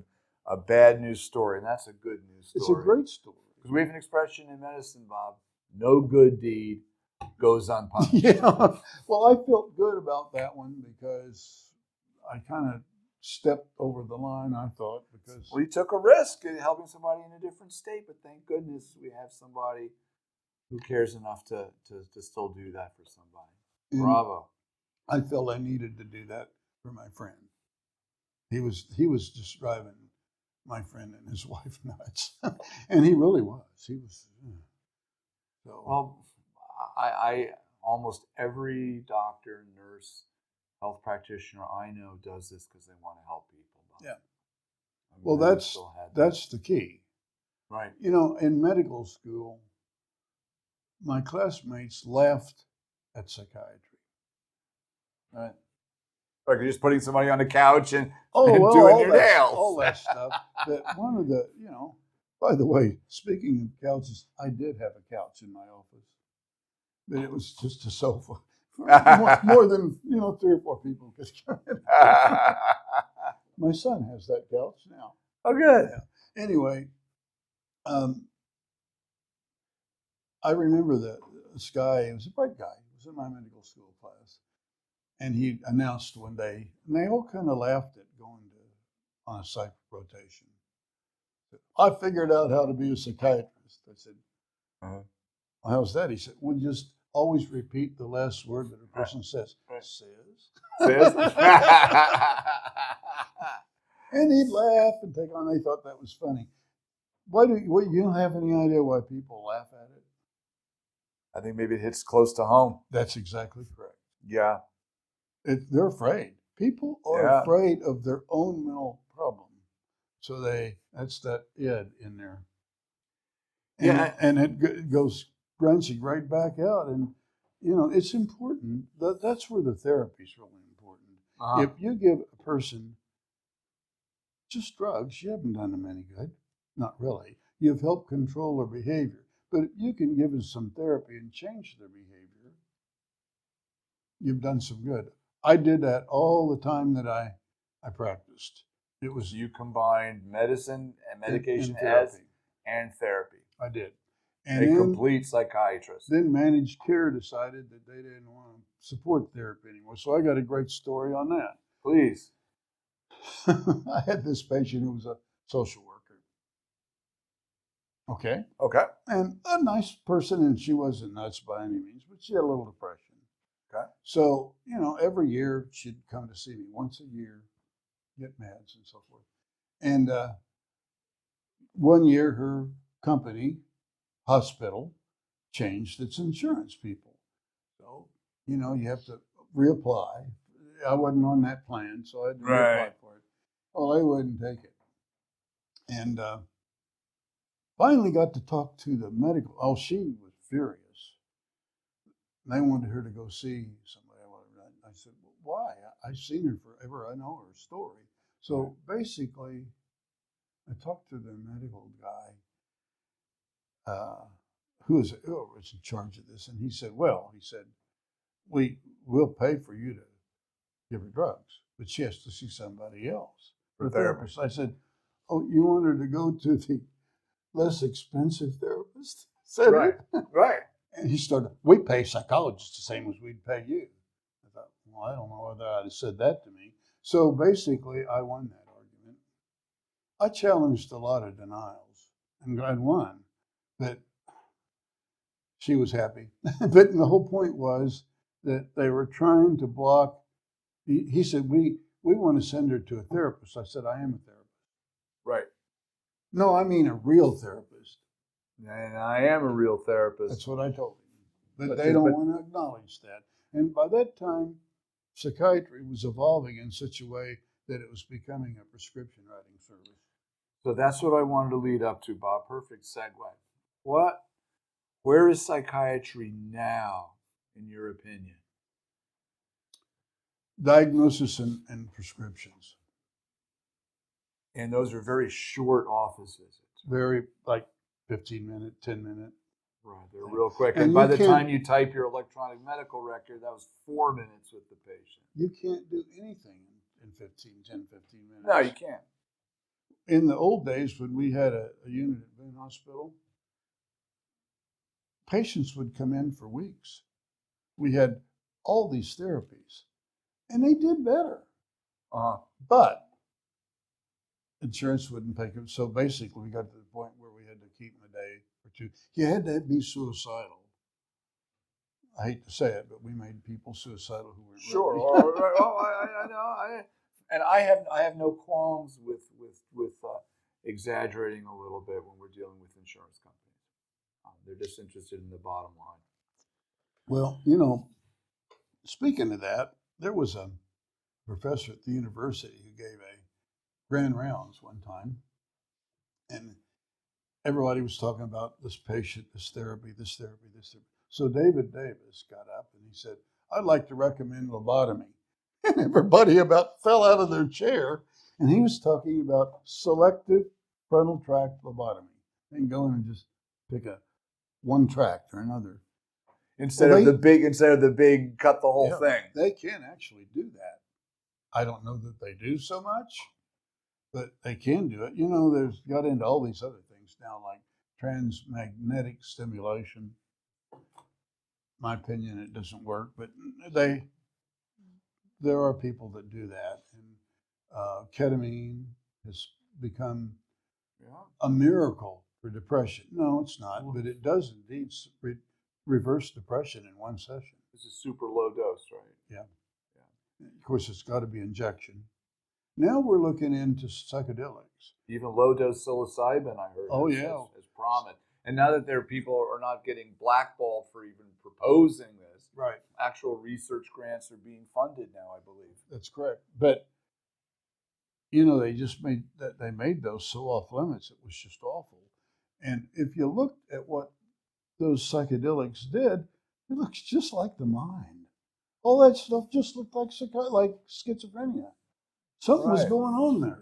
bad news story, and that's a good news story. It's a great story. Because we have an expression in medicine, Bob, no good deed goes unpunished. Yeah. Well, I felt good about that one because I kind of stepped over the line, I thought, because... Well, you took a risk in helping somebody in a different state, but thank goodness we have somebody who cares enough to still do that for somebody. And bravo. I felt I needed to do that for my friend. He was just driving my friend and his wife nuts. And he really was. He was... So. Well, I almost every doctor, nurse, health practitioner I know does this because they want to help people. Yeah. Well, that's the key. Right. In medical school, my classmates laughed at psychiatry. Right. Like you're just putting somebody on the couch and doing your nails. All that stuff. But one of the, By the way, speaking of couches, I did have a couch in my office, but it was just a sofa. More than 3 or 4 people could come in. My son has that couch now. Oh, good. Yeah. Anyway, I remember this guy. He was a bright guy. He was in my medical school class, and he announced one day, and they all kind of laughed at going on a psych rotation. I figured out how to be a psychiatrist. I said, well, how's that? He said, well, just always repeat the last word that a person says. Says. And he'd laugh and take on. They thought that was funny. You don't have any idea why people laugh at it? I think maybe it hits close to home. That's exactly correct. Yeah. They're afraid. People are afraid of their own mental problem. So that's that id in there. And it goes branching right back out. And, it's important. That's where the therapy is really important. If you give a person just drugs, you haven't done them any good. Not really. You've helped control their behavior. But if you can give them some therapy and change their behavior, you've done some good. I did that all the time that I practiced. It was you combined medicine and medication and therapy. I did. And a complete psychiatrist. Then managed care decided that they didn't want to support therapy anymore. So I got a great story on that. Please. I had this patient who was a social worker. Okay. And a nice person, and she wasn't nuts by any means, but she had a little depression. Okay. So, every year she'd come to see me once a year, get meds and so forth. And one year her company, hospital, changed its insurance people. So, you have to reapply. I wasn't on that plan, so I had to reapply for it. Well, they wouldn't take it. And finally got to talk to the medical. Oh, she was furious. They wanted her to go see somebody. I said, well, why? I've seen her forever. I know her story. So basically, I talked to the medical guy who was in charge of this. And he said, we'll pay for you to give her drugs, but she has to see somebody else. For a therapist. I said, oh, you want her to go to the less expensive therapist? Right. And he started, we pay psychologists the same as we'd pay you. I thought, well, I don't know whether I'd have said that to me. So basically, I won that argument. I challenged a lot of denials, and I won. But she was happy. But the whole point was that they were trying to block. He said, we want to send her to a therapist. I said, I am a therapist. Right. No, I mean a real therapist. And I am a real therapist. That's what I told him. But they don't want to acknowledge that. And by that time, psychiatry was evolving in such a way that it was becoming a prescription writing service. So that's what I wanted to lead up to, Bob. Perfect segue. Where is psychiatry now, in your opinion? Diagnosis and prescriptions. And those are very short office visits. Very, like 15-minute, 10-minute. Right, they're real quick. And by the time you type your electronic medical record, that was 4 minutes with the patient. You can't do anything in 10, 15 minutes. No, you can't. In the old days, when we had a unit at Boone Hospital, patients would come in for weeks. We had all these therapies, and they did better. But insurance wouldn't pay them. So basically, we got to the point where we had to keep them a day or two. You had to be suicidal. I hate to say it, but we made people suicidal who weren't. Sure. Really. I know. And I have no qualms with exaggerating a little bit when we're dealing with insurance companies. They're just interested in the bottom line. Well, speaking of that, there was a professor at the university who gave a grand rounds one time, and everybody was talking about this patient, this therapy. So David Davis got up and he said, I'd like to recommend lobotomy. And everybody about fell out of their chair. And he was talking about selective frontal tract lobotomy. They can go in and just pick one tract or another. Instead of the big, cut the whole thing. They can actually do that. I don't know that they do so much, but they can do it. There's got into all these other things now, like transmagnetic stimulation. My opinion, it doesn't work, but there are people that do that. And ketamine has become a miracle for depression. No, it's not, but it does indeed reverse depression in one session. This is super low dose, right? Yeah. Of course, it's got to be injection. Now we're looking into psychedelics. Even low dose psilocybin, I heard. As prominent. And now that people are not getting blackballed for even proposing this, right? Actual research grants are being funded now, I believe. That's correct. But they made those so off limits, it was just awful. And if you looked at what those psychedelics did, it looks just like the mind. All that stuff just looked like schizophrenia. Something was going on there,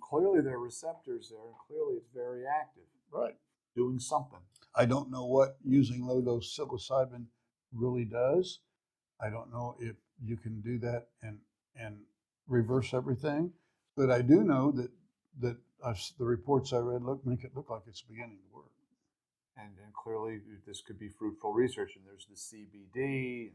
Clearly there are receptors there, and clearly it's very active. Right. Doing something. I don't know what using low-dose psilocybin really does. I don't know if you can do that and reverse everything. But I do know that the reports I read make it look like it's beginning to work. And clearly this could be fruitful research. And there's the CBD.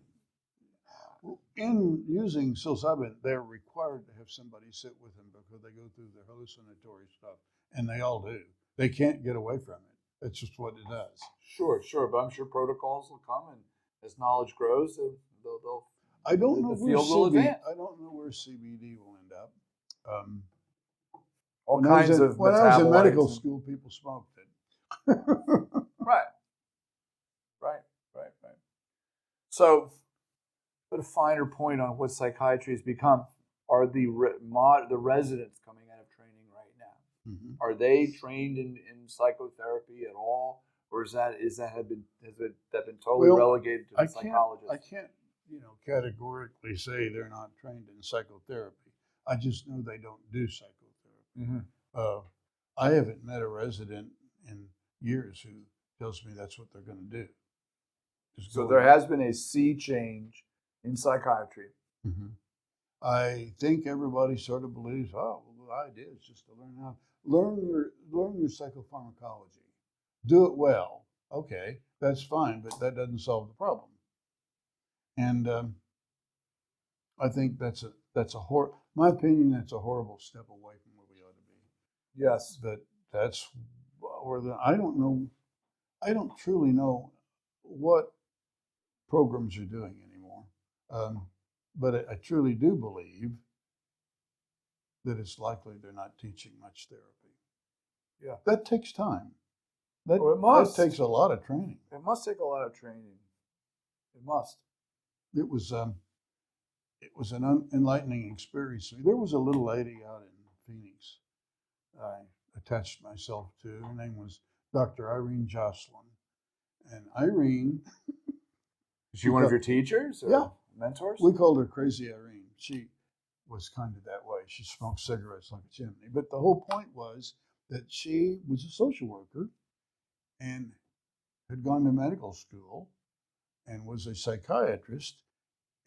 In using psilocybin, they're required to have somebody sit with them because they go through their hallucinatory stuff. And they all do. They can't get away from it. That's just what it does. Sure. But I'm sure protocols will come, and as knowledge grows, they'll I don't know where CBD will end up. All kinds of when I was in medical school, people smoked it. Right. So, put a finer point on what psychiatry has become. Are the residents coming out of training right now? Mm-hmm. Are they trained in psychotherapy at all, or has that been totally relegated to the psychologists? I can't, categorically say they're not trained in psychotherapy. I just know they don't do psychotherapy. Mm-hmm. I haven't met a resident in years who tells me that's what they're going to do. So there has been a sea change in psychiatry. Mm-hmm. I think everybody sort of believes, the idea is just to learn your psychopharmacology. Do it well. Okay, that's fine, but that doesn't solve the problem. And I think my opinion, that's a horrible step away from where we ought to be. Yes. But that's where I don't truly know what programs are doing anymore. But I truly do believe that it's likely they're not teaching much therapy. Yeah. That takes time. That takes a lot of training. It must take a lot of training. It must. It was an enlightening experience. There was a little lady out in Phoenix I attached myself to. Her name was Dr. Irene Jocelyn. And Irene... Is she one of your teachers or mentors? We called her Crazy Irene. She was kind of that way. She smoked cigarettes like a chimney. But the whole point was that she was a social worker and had gone to medical school and was a psychiatrist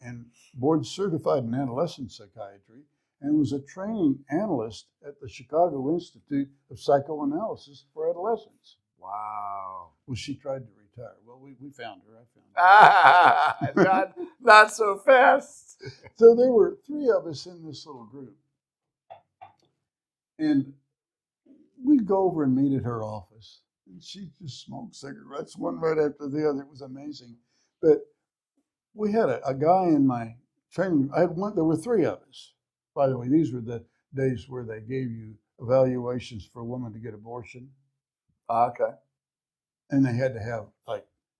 and board certified in adolescent psychiatry and was a training analyst at the Chicago Institute of Psychoanalysis for Adolescents. Wow. Well, she tried to retire. Well, we found her. I found her. Not so fast. So there were 3 of us in this little group. And we'd go over and meet at her office. And she just smoked cigarettes, one right after the other. It was amazing. But we had a guy in my training. There were 3 of us. By the way, these were the days where they gave you evaluations for a woman to get abortion. Okay. And they had to have,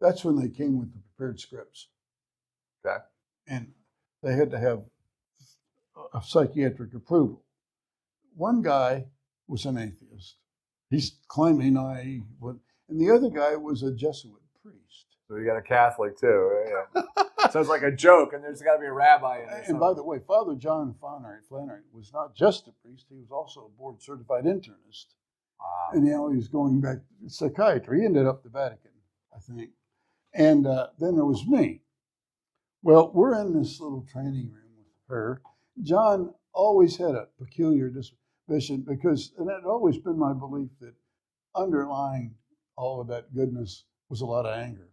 that's when they came with the prepared scripts. Okay. And they had to have a psychiatric approval. One guy was an atheist. He's claiming and the other guy was a Jesuit priest. So you got a Catholic too, right? Yeah. Sounds like a joke, and there's got to be a rabbi in there. And by the way, Father John Flannery was not just a priest; he was also a board-certified internist. Wow. And now he's going back to psychiatry. He ended up the Vatican, I think. And then there was me. Well, we're in this little training room with her. John always had a peculiar disposition because, and it had always been my belief that underlying all of that goodness was a lot of anger.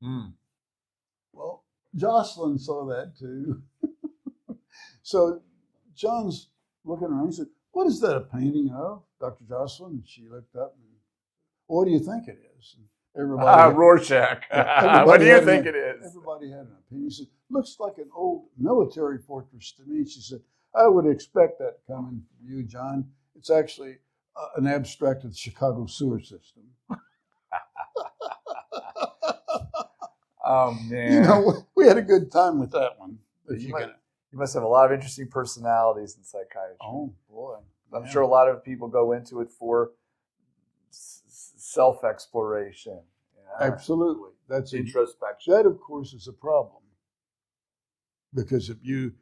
Mm. Well, Jocelyn saw that too. So John's looking around. He said, "What is that a painting of, Dr. Jocelyn?" And she looked up and, "What do you think it is?" And everybody, Rorschach. everybody What do you had think an- it is? Everybody had an opinion. He said, "Looks like an old military fortress to me." She said, "I would expect that coming from you, John. It's actually an abstract of the Chicago sewer system." Oh, man. You know, we had a good time with that one. You must have a lot of interesting personalities in psychiatry. Oh, boy. I'm Yeah. sure a lot of people go into it for self-exploration. Absolutely. That's introspection. That, of course, is a problem. Because if you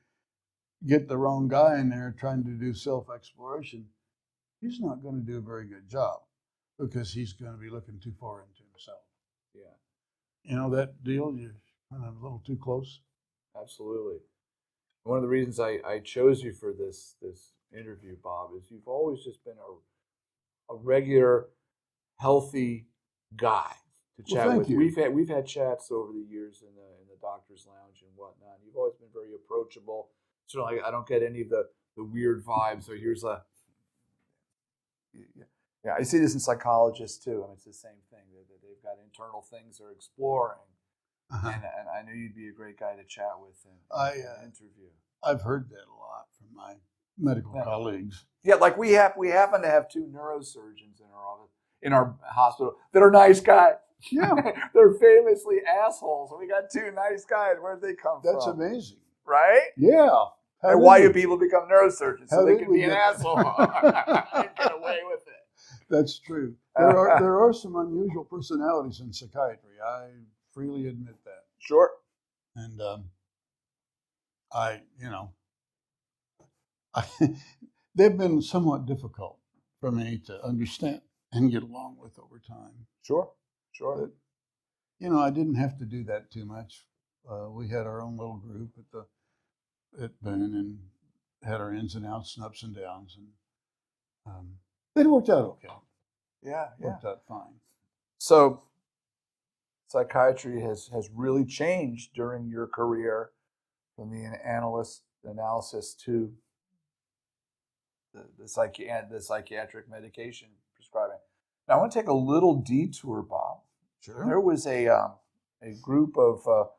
get the wrong guy in there trying to do self-exploration, he's not going to do a very good job because he's going to be looking too far into himself. Yeah. You know that deal? You're kind of a little too close. Absolutely. One of the reasons I chose you for this interview, Bob, is you've always just been a regular, healthy guy to chat thank with. you. We've had chats over the years in the doctor's lounge and whatnot. You've always been very approachable. So I don't get any of the weird vibes. Or here's a yeah. I see this in psychologists too. I mean, it's the same thing. They've got internal things they're exploring. Uh-huh. And I knew you'd be a great guy to chat with and interview. I've heard that a lot from my medical colleagues. Yeah, like we happen to have 2 neurosurgeons in our office, in our hospital that are nice guys. Yeah. They're famously assholes. And we got 2 nice guys. Where'd they come from? That's amazing. Right? Yeah. And why do people become neurosurgeons? So they can be an get- asshole and get away with it. That's true. There are some unusual personalities in psychiatry. I freely admit that. Sure. And they've been somewhat difficult for me to understand and get along with over time. Sure. But, I didn't have to do that too much. We had our own little group at Ben and had our ins and outs and ups and downs, and it worked out okay. Yeah. Worked out fine. So psychiatry has really changed during your career from the analysis to the psychiatric medication prescribing. Now I want to take a little detour, Bob. Sure. There was a group of I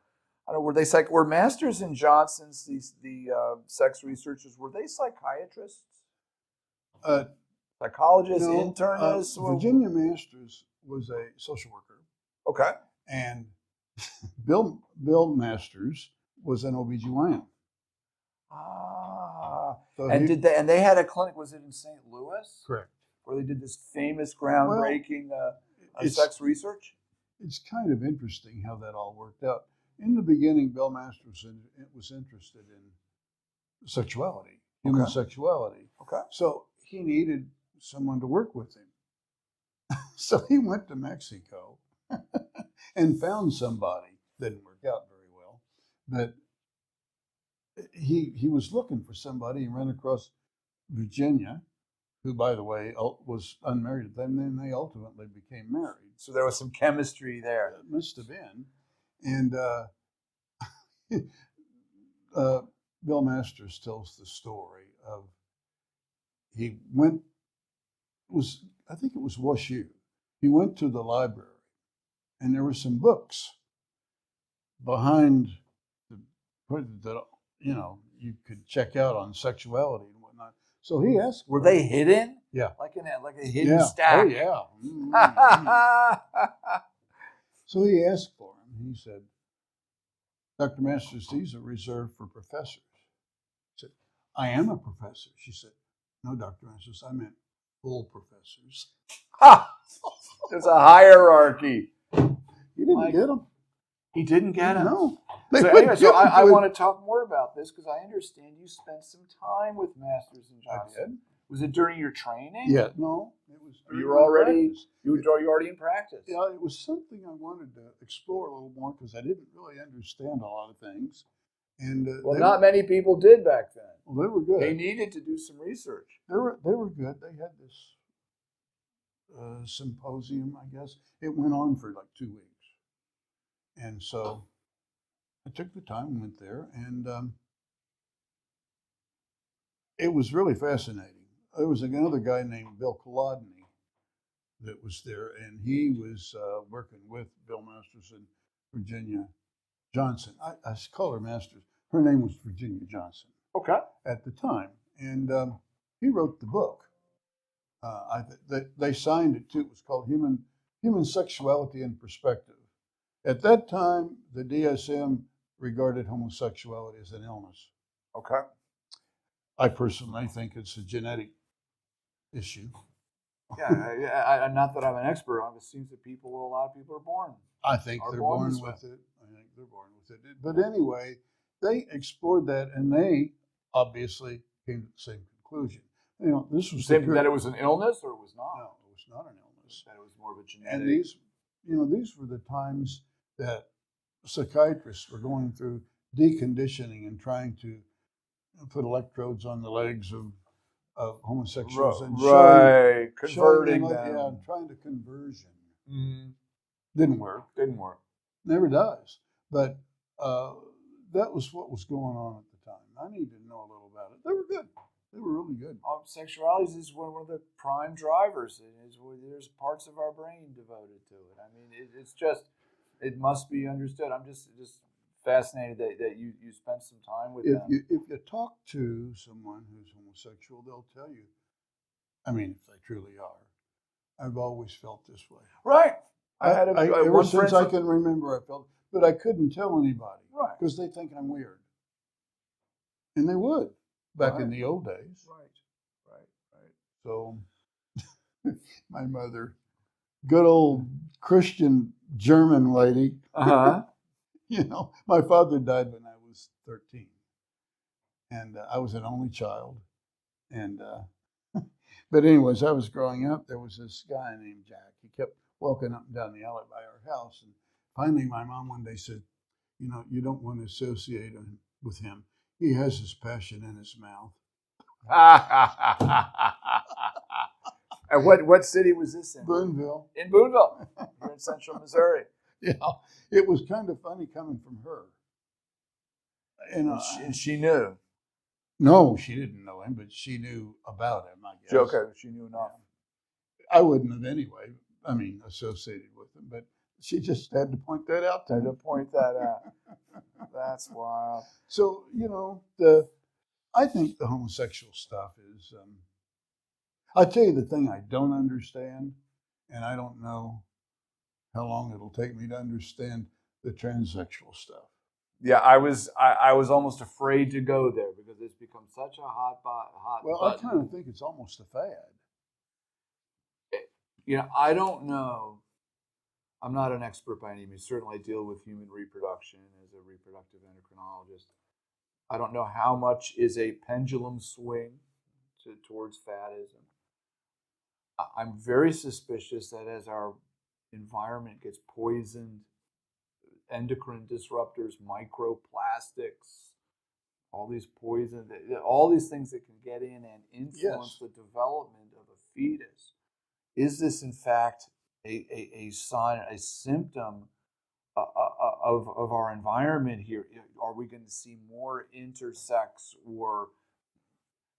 don't know, were Masters and Johnsons the sex researchers? Were they psychiatrists? Psychologists, No, internists? Virginia Masters was a social worker. Okay. And Bill Masters was an OBGYN. So And they had a clinic, was it in St. Louis? Correct. Where they did this famous groundbreaking sex research? It's kind of interesting how that all worked out. In the beginning, Bill Masters was interested in sexuality, human sexuality. Okay. So he needed someone to work with him. So he went to Mexico and found somebody. Didn't work out very well, but he was looking for somebody. He ran across Virginia, who, by the way, was unmarried at them. Then they ultimately became married. So there was some chemistry there. It must have been. And Bill Masters tells the story of I think it was WashU. He went to the library, and there were some books behind that you could check out on sexuality and whatnot. So he asked. Were they hidden? Yeah. Like a hidden stack. Oh yeah. Mm-hmm. So he asked for him. He said, "Dr. Masters, these are reserved for professors." He said, "I am a professor." She said, "No, Dr. Masters, I meant full professors." There's a hierarchy. He didn't get them. He didn't get them. No. I want to talk more about this because I understand you spent some time with Masters and Johnson. I did. Was it during your training? Yeah, no, it was. You were already practice. you were already in practice. Yeah, it was something I wanted to explore a little more because I didn't really understand a lot of things. And Well, not many people did back then. well, they were good. They needed to do some research. They were good. They had this symposium, I guess. It went on for like 2 weeks, and so I took the time, went there, and it was really fascinating. There was another guy named Bill Kolodny that was there, and he was working with Bill Masters and Virginia Johnson. I call her Masters. Her name was Virginia Johnson. Okay. At the time, and he wrote the book. They signed it too. It was called Human Sexuality and Perspective. At that time, the DSM regarded homosexuality as an illness. Okay. I personally think it's a genetic issue. Yeah, not that I'm an expert on it. It seems that a lot of people are born. I think they're born with it. I think they're born with it. But anyway, they explored that, and they obviously came to the same conclusion. You know, this was that it was an illness, or it was not. No, it was not an illness. That it was more of a genetic. And these were the times that psychiatrists were going through deconditioning and trying to put electrodes on the legs of homosexuals and converting them. Yeah, trying to conversion. Mm-hmm. Didn't work. Never does. But that was what was going on at the time. I needed to know a little about it. They were good. They were really good. Sexuality is one of the prime drivers. There's parts of our brain devoted to it. I mean, it must be understood. I'm just fascinated that you spent some time with them. If you talk to someone who's homosexual, they'll tell you. I mean, if they truly are. I've always felt this way. Right. Ever since I can remember, I felt, but I couldn't tell anybody. Right. Because they think I'm weird. And they would back in the old days. Right. So my mother, good old Christian German lady. Uh-huh. You know, my father died when I was 13. And I was an only child. And but anyways, I was growing up. There was this guy named Jack. He kept walking up and down the alley by our house. And finally, my mom one day said, you know, you don't want to associate with him. He has his passion in his mouth. And what city was this in? Boonville. In Boonville. You're in central Missouri. Yeah, it was kind of funny coming from her. And she knew. No, she didn't know him, but she knew about him, I guess. Okay, she knew enough. I wouldn't have anyway. I mean, associated with him, but she just had to point that out to me. That's wild. So, you know, I think the homosexual stuff is, I'll tell you the thing I don't understand, and I don't know how long it'll take me to understand the transsexual stuff. Yeah, I was almost afraid to go there because it's become such a hot Well, button. I kind of think it's almost a fad. You know, I don't know. I'm not an expert by any means. Certainly, I deal with human reproduction as a reproductive endocrinologist. I don't know how much is a pendulum swing towards faddism. I'm very suspicious that as our environment gets poisoned, endocrine disruptors, microplastics, all these poison, all these things that can get in and influence the development of a fetus. Is this in fact a sign, a symptom of our environment here? Are we going to see more intersex or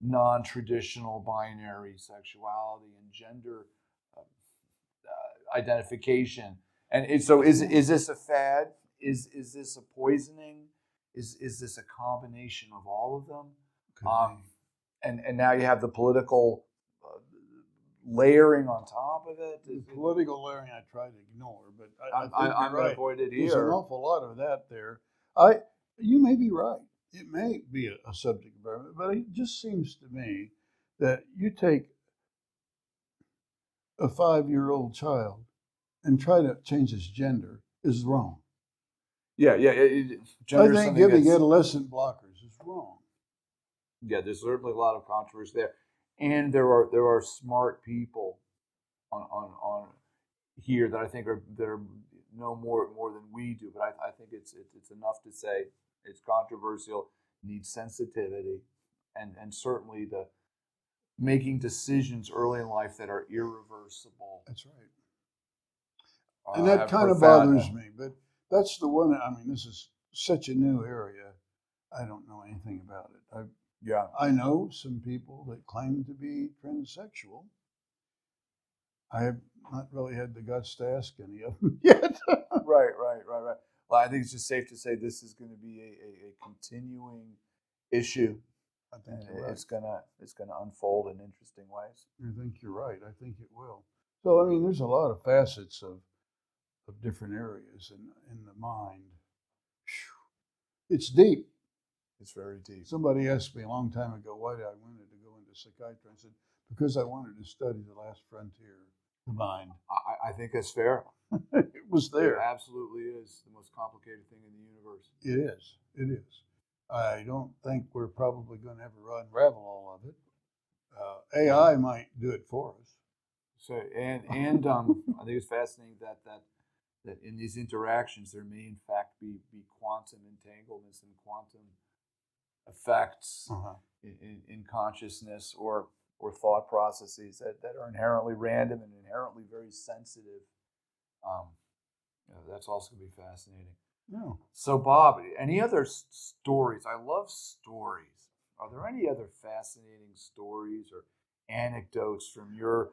non-traditional binary sexuality and gender identification? And so is this a fad? Is this a poisoning? Is this a combination of all of them? And now you have the political layering on top of it. The political layering I try to ignore, but I'm right. going to avoid it here. There's an awful lot of that there. You may be right. It may be a subject environment, but it just seems to me that you take a 5-year-old child and try to change his gender is wrong. Yeah. I think giving adolescent blockers is wrong. Yeah, there's certainly a lot of controversy there. and there are smart people on here that I think are know more than we do. But I think it's enough to say it's controversial, needs sensitivity, and certainly the making decisions early in life that are irreversible. That's right. And that kind of bothers me, but that's the one. I mean, this is such a new area. I don't know anything about it. I know some people that claim to be transsexual. I have not really had the guts to ask any of them yet. Right. Well, I think it's just safe to say this is going to be a continuing issue. I think you're right. It's gonna unfold in interesting ways. I think you're right. I think it will. So I mean, there's a lot of facets of different areas in the mind. Whew. It's deep. It's very deep. Somebody asked me a long time ago why I wanted to go into psychiatry. I said, because I wanted to study the last frontier, the mind. I think that's fair. It was there. It absolutely is the most complicated thing in the universe. It is. It is. I don't think we're probably going to ever unravel all of it. AI might do it for us. So and I think it's fascinating that in these interactions there may in fact be quantum entanglements and quantum effects in consciousness or thought processes that are inherently random and inherently very sensitive. That's also going to be fascinating. Yeah. So, Bob, any other stories? I love stories. Are there any other fascinating stories or anecdotes from your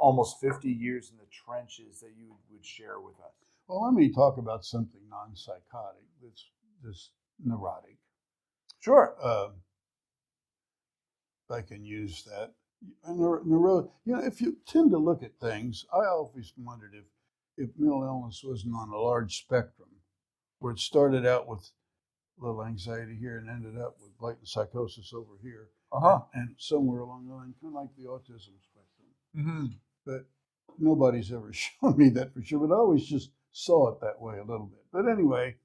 almost 50 years in the trenches that you would share with us? Well, let me talk about something non-psychotic that's just neurotic. Sure. If I can use that. If you tend to look at things, I always wondered if mental illness wasn't on a large spectrum, where it started out with a little anxiety here and ended up with blatant psychosis over here, and somewhere along the line, kind of like the autism spectrum. Mm-hmm. But nobody's ever shown me that for sure, but I always just saw it that way a little bit. But anyway,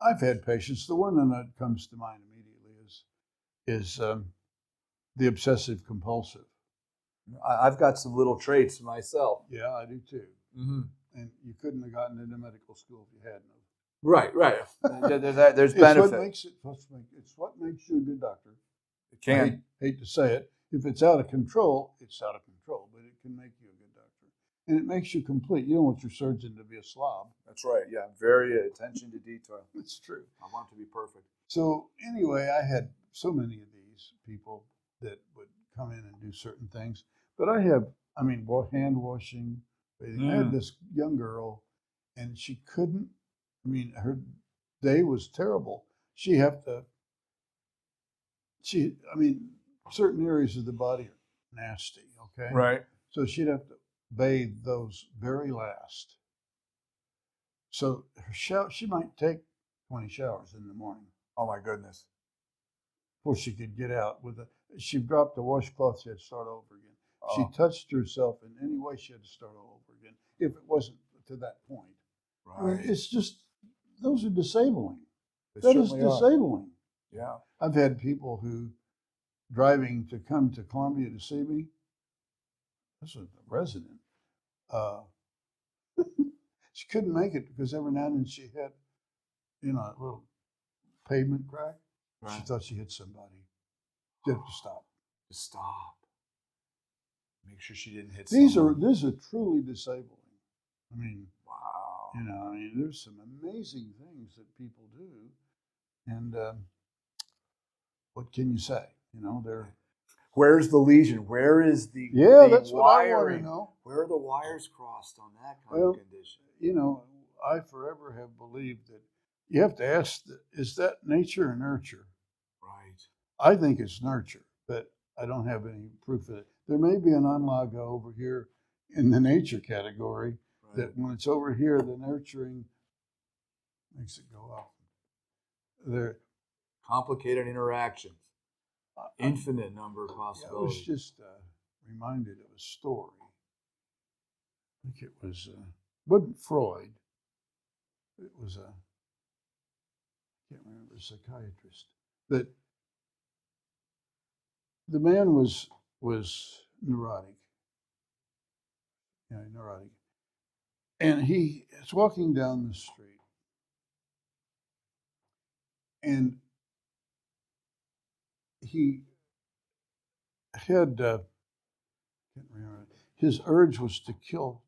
I've had patients. The one that comes to mind immediately is the obsessive compulsive. I've got some little traits myself. Yeah, I do too. Mm-hmm. And you couldn't have gotten into medical school if you hadn't. Right. There's benefit. It's what makes you a good doctor. It can. I hate to say it. If it's out of control, it's out of control, but it can make you a good doctor. And it makes you complete. You don't want your surgeon to be a slob. That's right. Yeah, very attention to detail. That's true. I want to be perfect. So anyway, I had so many of these people that would come in and do certain things. But hand washing. I had this young girl, and she couldn't. Her day was terrible. Certain areas of the body are nasty. Okay. Right. So she'd have to bathe those very last. So she might take 20 showers in the morning. Oh my goodness. Before she could get out she dropped the washcloth, she had to start over again. Oh. She touched herself in any way, she had to start all over again, if it wasn't to that point. Right. It's just, those are disabling. They That is certainly are. disabling. Yeah. I've had people who, driving to come to Columbia to see me, this was a resident, she couldn't make it because every now and then she had, a little pavement crack. Right. She thought she hit somebody. She had to stop. Stop. Make sure she didn't hit These someone. are truly disabling. Wow. There's some amazing things that people do, and what can you say? They're. Where's the lesion? Where is the that's wiring? What I want to know. Where are the wires crossed on that kind of condition? I forever have believed that you have to ask, is that nature or nurture? Right. I think it's nurture, but I don't have any proof of it. There may be an unlaga over here in the nature category that when it's over here, the nurturing makes it go up. They're complicated interactions, infinite number of possibilities. I was just reminded of a story. I think it wasn't Freud. It was I can't remember, a psychiatrist. But the man was was neurotic. Neurotic. And he is walking down the street, and he had, can't remember, his urge was to kill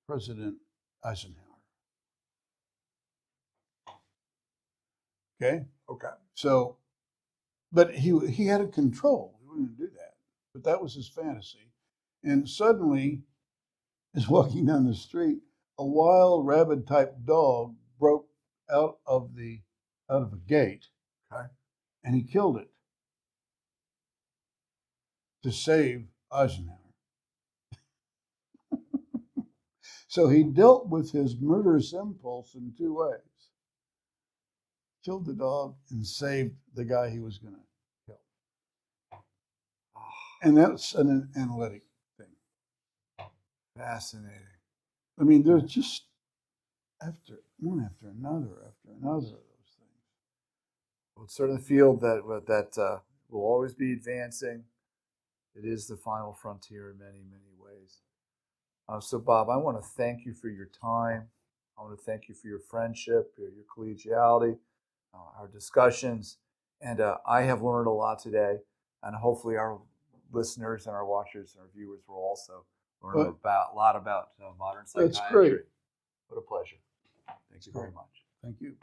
President Eisenhower. Okay? Okay. So, but he had a control. He wouldn't do that. But that was his fantasy. And suddenly, as walking down the street, a wild rabid type dog broke out of a gate. Okay. And he killed it to save Eisenhower. So he dealt with his murderous impulse in two ways. Killed the dog and saved the guy he was going to kill. And that's an analytic thing. Fascinating. I mean, there's just one after another of those things. Well, it's certainly a field that will always be advancing. It is the final frontier in many, many ways. So, Bob, I want to thank you for your time. I want to thank you for your friendship, your collegiality, our discussions. And I have learned a lot today. And hopefully our listeners and our watchers and our viewers will also learn a lot about modern psychiatry. That's great. What a pleasure. Thank you very much. Thank you.